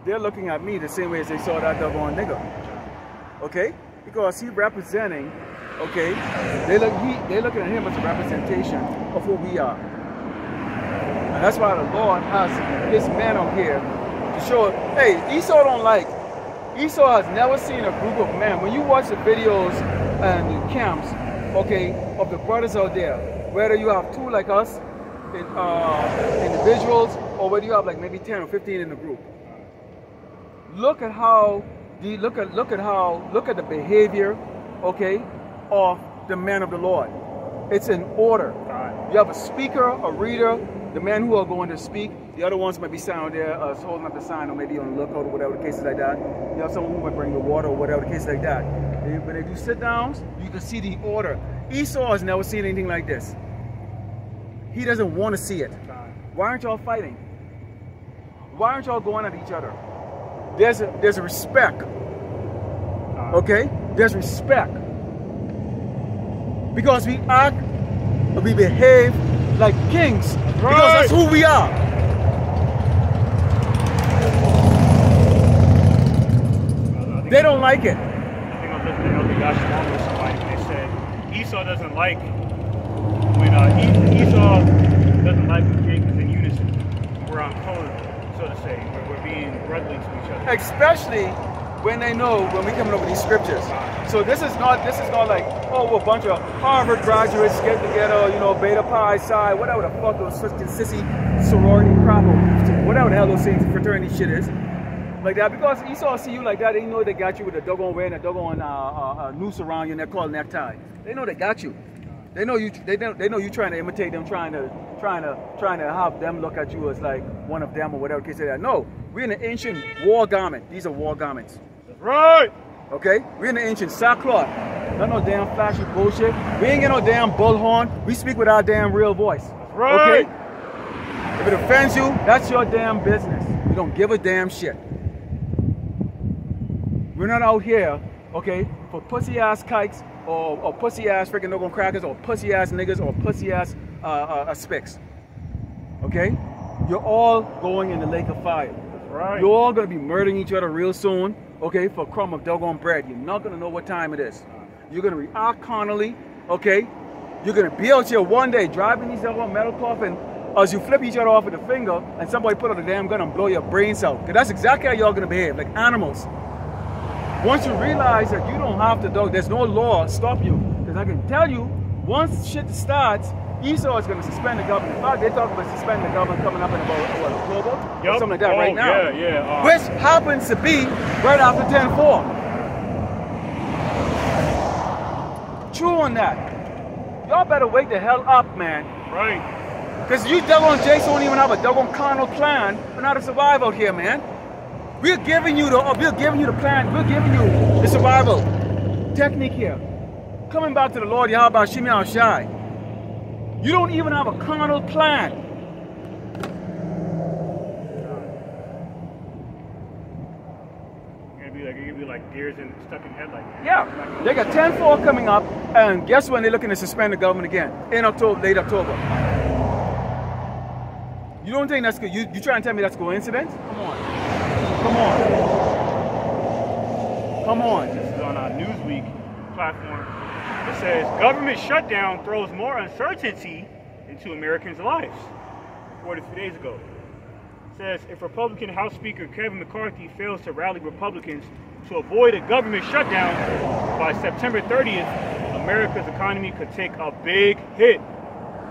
they're looking at me the same way as they saw that doggone nigga. Okay? Because he's representing, okay? They're looking at him as a representation of who we are. And that's why the Lord has his man out here to show, hey, Esau has never seen a group of men. When you watch the videos and the camps, okay, of the brothers out there, whether you have two like us, individuals, or whether you have like maybe 10 or 15 in the group, look at the behavior, okay, of the men of the Lord. It's in order. You have a speaker, a reader, the men who are going to speak. The other ones might be standing there holding up the sign, or maybe on the lookout, or whatever the case is like that. You have someone who might bring the water, or whatever the case is like that. When they do sit downs, you can see the order. Esau has never seen anything like this. He doesn't want to see it. Why aren't y'all fighting? Why aren't y'all going at each other? There's a respect. Okay? There's respect. Because we act, we behave like kings. Because that's who we are. They don't like it.
I think I was listening to Ahchyam with somebody, and they said Esau doesn't like when Jacob is in unison. We're on code, so to say. We're being brotherly to each other.
Especially when they know when we coming up with these scriptures. So this is not like, oh, we're a bunch of Harvard graduates get together, you know, Beta Pi Psi, whatever the fuck those fucking sissy sorority crap, whatever the hell those things fraternity shit is. Like that, because Esau see you like that, they know they got you with a doggone wearing a doggone noose around you and they're called necktie. They know they got you. They know you. They know you trying to imitate them, trying to have them look at you as like one of them or whatever case they are. No, we're in the ancient war garment. These are war garments.
That's right.
Okay, we're in the ancient sackcloth. Not no damn flashy bullshit. We ain't get no damn bullhorn. We speak with our damn real voice.
That's right.
Okay. If it offends you, that's your damn business. We don't give a damn shit. We're not out here, okay, for pussy ass kikes or pussy ass freaking no-go crackers or pussy ass niggas or pussy ass spicks. Okay? You're all going in the lake of fire.
That's right.
You're all gonna be murdering each other real soon, okay, for a crumb of doggone bread. You're not gonna know what time it is. You're gonna react carnally, okay? You're gonna be out here one day driving these doggone metal coffin as you flip each other off with a finger and somebody put out a damn gun and blow your brains out. Because that's exactly how y'all gonna behave, like animals. Once you realize that you don't have to, there's no law stop you. Because I can tell you, once shit starts, Esau is going to suspend the government. In fact, they talk about suspending the government coming up in about October, or something like that right now.
Yeah.
Which happens to be right after 10-4. True on that. Y'all better wake the hell up, man.
Right.
Because you doggone Jakes don't even have a doggone carnal plan on how to survive out here, man. We're giving you the plan. We're giving you the survival technique here. Coming back to the Lord Yahweh Shimi Al-Shai. You don't even have a carnal plan.
You're gonna be like deers stuck in headlights.
Yeah. They got 10-4 coming up, and guess when they're looking to suspend the government again? In October, late October. You don't think that's good? You trying to tell me that's coincidence? Come on. Come on.
This is on our Newsweek platform. It says, government shutdown throws more uncertainty into Americans' lives. Reported a few days ago. It says, if Republican House Speaker Kevin McCarthy fails to rally Republicans to avoid a government shutdown by September 30th, America's economy could take a big hit.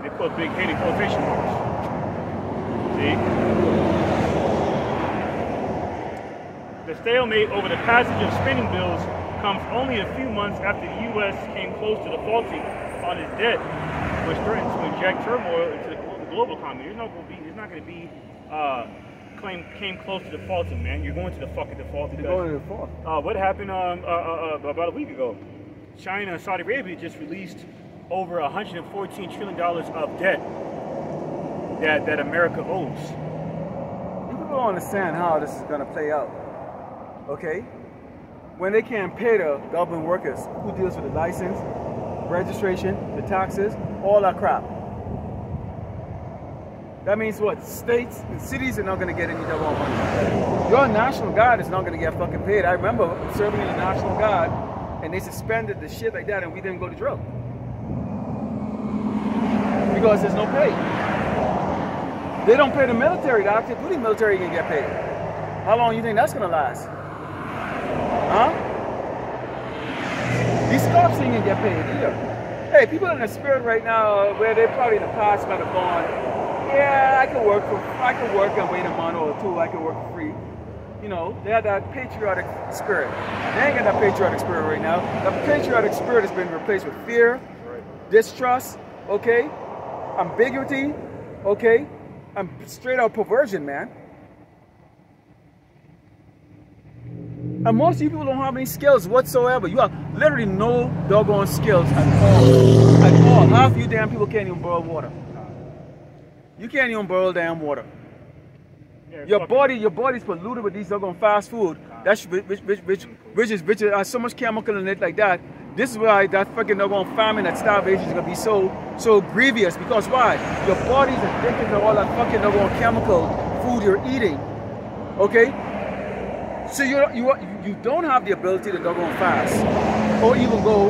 They put big hit in quotation marks. See? The stalemate over the passage of spending bills comes only a few months after the U.S. came close to defaulting on its debt, which threatens to inject turmoil into the global economy. It's not going to be came close to defaulting, man. You're going to the fucking default.
You're going to default.
What happened about a week ago? China and Saudi Arabia just released over $114 trillion of debt that America owes.
You don't understand how this is going to play out. Okay? when they can't pay the government workers who deals with the license, registration, the taxes, all that crap. That means what? States and cities are not going to get any double money. Your National Guard is not going to get fucking paid. I remember serving in the National Guard and they suspended the shit like that and we didn't go to drill. Because there's no pay. They don't pay the military. The active duty military can get paid. How long do you think that's going to last? Huh? These cops ain't going to get paid either. Hey, people in the spirit right now where they probably in the past might have gone, yeah, I can work and wait a month or two, I can work for free. You know, they had that patriotic spirit. They ain't got that patriotic spirit right now. The patriotic spirit has been replaced with fear, distrust, okay, ambiguity, okay, and straight out perversion, man. And most of you people don't have any skills whatsoever. You have literally no doggone skills at all. At all. Half of you damn people can't even boil water. You can't even boil damn water. Yeah, your body's polluted with these doggone fast food. That's which has so much chemical in it like that. This is why that fucking doggone famine, that starvation is gonna be so grievous. Because why? Your body's addicted to all that fucking doggone chemical food you're eating. Okay? So you don't have the ability to doggone fast or even go.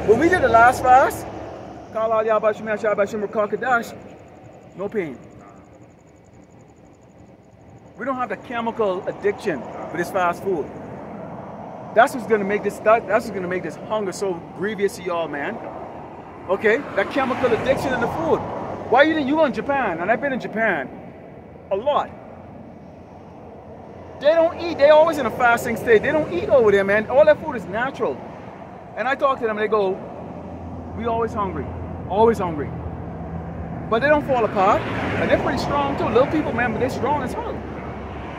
When we did the last fast, no pain. We don't have the chemical addiction for this fast food. That's what's gonna make this. That's what's gonna make this hunger so grievous to y'all, man. Okay, that chemical addiction in the food. Why you think you go in Japan? And I've been in Japan a lot. They don't eat. They always in a fasting state. They don't eat over there, man. All that food is natural. And I talk to them and they go, we always hungry. Always hungry. But they don't fall apart. And they're pretty strong too. Little people, man, but they're strong as hell.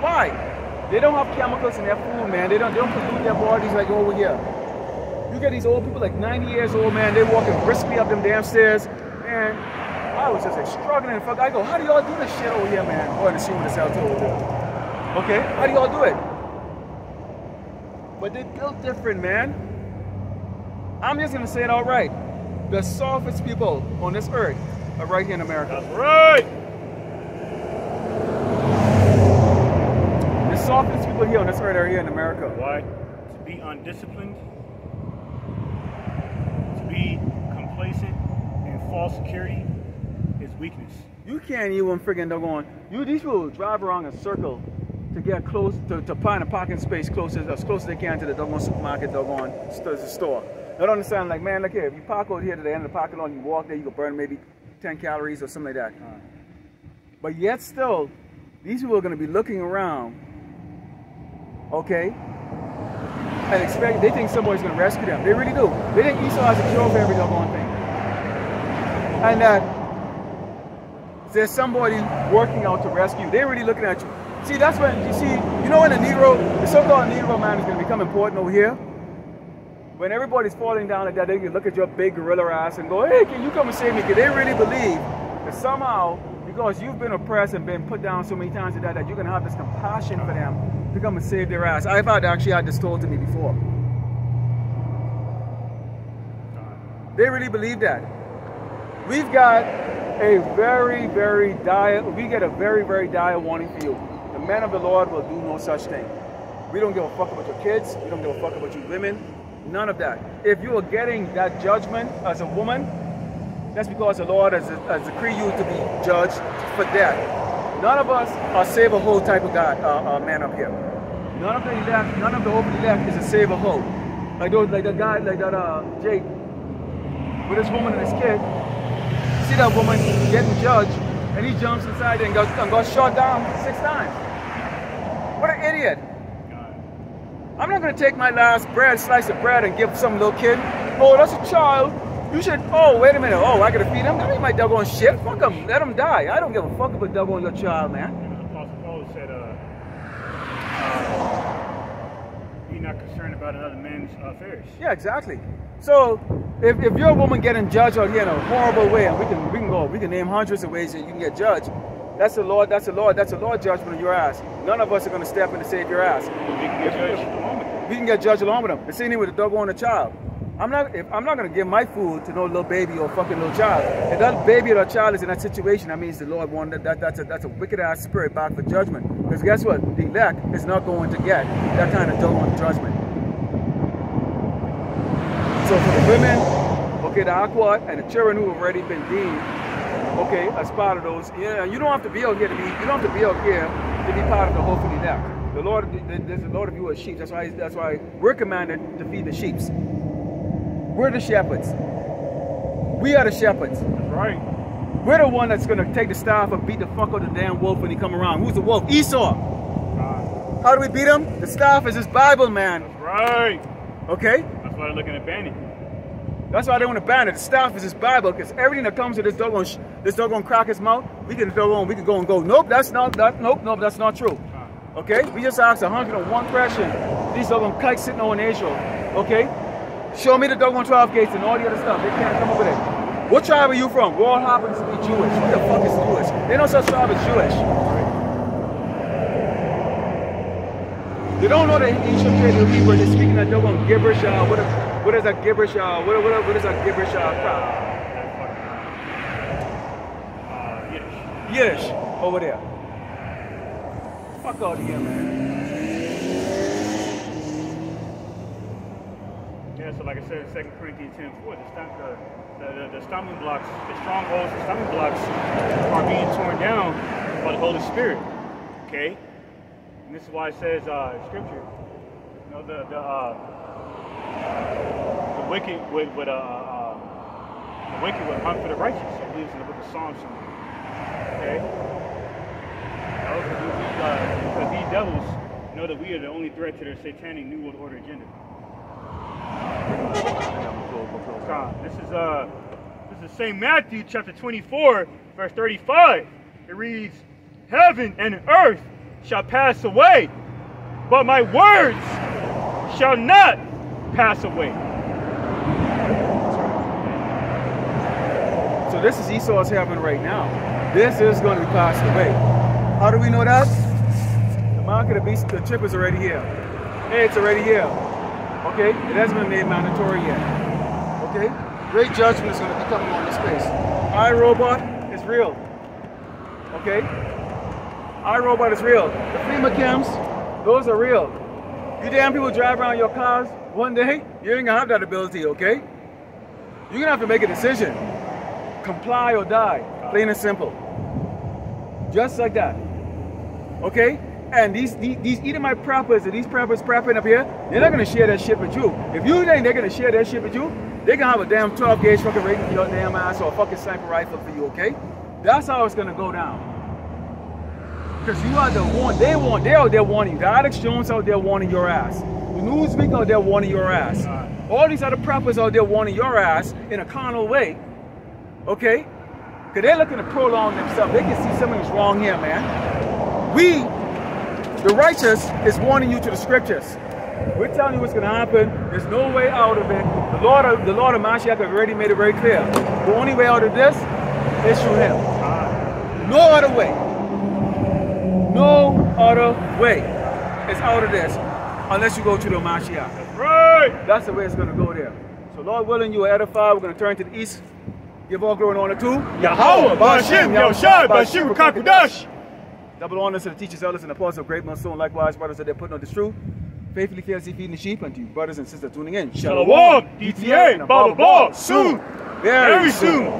Why? They don't have chemicals in their food, man. They don't pollute their bodies like over here. You get these old people like 90 years old, man. They walking briskly up them damn stairs. Man, I was just like struggling and fuck. I go, how do y'all do this shit over here, man? Going to see what this hell too over there. Okay, how do y'all do it? But they built different, man. I'm just gonna say it outright. The softest people on this earth are right here in America.
That's right.
The softest people here on this earth are here in America.
Why? To be undisciplined, to be complacent and false security is weakness.
You can't even friggin' doggone. These people drive around in a circle to get close to find a parking space as close as they can to the doggone supermarket, doggone store. I don't understand, like, man, look here, if you park out here to the end of the parking lot and you walk there, you can burn maybe 10 calories or something like that. But yet still, these people are going to be looking around, okay, and they think somebody's going to rescue them. They really do. They think Esau has a cure for every doggone thing. And that there's somebody working out to rescue you. They're really looking at you. See, that's when you see, you know when the so-called Negro man is going to become important over here? When everybody's falling down like that, they can look at your big gorilla ass and go, hey, can you come and save me? Because they really believe that somehow, because you've been oppressed and been put down so many times that you're going to have this compassion for them to come and save their ass. I've actually had this told to me before. They really believe that. We've got a very, very dire warning for you. The men of the Lord will do no such thing. We don't give a fuck about your kids. We don't give a fuck about you women. None of that. If you are getting that judgment as a woman, that's because the Lord has decreed you to be judged for death. None of us are save-a-hoe type of man up here. None of the hope of the left is a save-a-hoe. Like that Jake, with his woman and his kid. See that woman getting judged, and he jumps inside and got shot down 6 times. What an idiot. I'm not going to take my last slice of bread and give some little kid. Oh, that's a child. You should, oh, wait a minute. Oh, I got to feed him? That ain't my doggone shit. Fuck him. Let him die. I don't give a fuck about doggone your child, man.
Apostle Paul said, be not concerned about another man's affairs.
Yeah, exactly. So, if you're a woman getting judged out here in a horrible way, and we can name hundreds of ways that you can get judged, that's the Lord judgment on your ass. None of us are going to step in to save your ass.
We can be judged at the moment.
we can get judged along with them. The same thing with the dog on a child. I'm not gonna give my food to no little baby or fucking little child. If that baby or that child is in that situation, that means the Lord wanted that's a wicked ass spirit back for judgment. Because guess what? The elect is not going to get that kind of doggone judgment. So for the women, okay, the Aquat and the children who have already been deemed, okay, as part of those, yeah, you don't have to be out here to be, you don't have to be out here to be part of the hopefully elect. The Lord, there's a lot of you as sheep. That's why we're commanded to feed the sheep. We're the shepherds. We are the shepherds.
That's right.
We're the one that's gonna take the staff and beat the fuck out of the damn wolf when he come around. Who's the wolf? Esau. How do we beat him? The staff is his Bible, man.
That's right.
Okay?
That's why they're looking to ban it.
That's why they want to ban it. The staff is his Bible, because everything that comes to this doggone crack his mouth, we can go and go. Nope, that's not true. Okay? We just asked 101 questions. These doggone kites sitting on Israel. Okay? Show me the doggone 12 gates and all the other stuff. They can't come up with it. What tribe are you from? We all happen to be Jewish. What the fuck is Jewish? They know such tribe as Jewish. They don't know the ancient Hebrew. They're speaking that doggone gibberish. What is that gibberish? What is that gibberish crap? Yiddish. Over there. Fuck out of here, man.
Yeah, so like I said in 2 Corinthians 10:4, the stumbling blocks, the strongholds, the stumbling blocks are being torn down by the Holy Spirit. Okay? And this is why it says in Scripture, you know, the wicked would hunt for the righteous. I believe it's in the book of Psalms. Okay? Because these devils know that we are the only threat to their satanic New World Order agenda. This is St. Matthew chapter 24, verse 35. It reads, "Heaven and earth shall pass away, but my words shall not pass away."
So this is Esau's heaven right now. This is going to be passed away. How do we know that? The mark of the beast, the chip is already here. Hey, it's already here. Okay? It hasn't been made mandatory yet. Okay? Great judgment is going to be coming on this place. iRobot is real. Okay? iRobot is real. The FEMA camps, those are real. You damn people drive around your cars one day, you ain't gonna have that ability, okay? You're gonna have to make a decision. Comply or die. Plain and simple. Just like that. Okay? And these Edomite preppers and these preppers prepping up here, they're not gonna share that shit with you. If you think they're gonna share that shit with you, they're gonna have a damn 12 gauge fucking rating for your damn ass or a fucking sniper rifle for you, okay? That's how it's gonna go down. Because you are the one, they're out there warning you. The Alex Jones out there warning your ass. The Newsweek out there warning your ass. All these other preppers out there warning your ass in a carnal way. Okay? Because they're looking to prolong themselves. They can see something's wrong here, man. We, the righteous, is warning you to the scriptures. We're telling you what's going to happen. There's no way out of it. The Lord of Mashiach have already made it very clear. The only way out of this is through him. No other way. No other way is out of this unless you go to the Mashiach.
That's right.
That's the way it's going to go there. So Lord willing, you are edified. We're going to turn to the east. Give all glory and honor to
Yahweh, Ba'Shem, Yahushai, Ba'Shem, Kakudash.
Double honors to the teachers, elders, and apostles of great milestone. Likewise, brothers that they're putting on this truth. Faithfully, fearlessly feeding the sheep. And to you, brothers and sisters tuning in.
Shalom, DTA, Baba Ball, soon, very soon.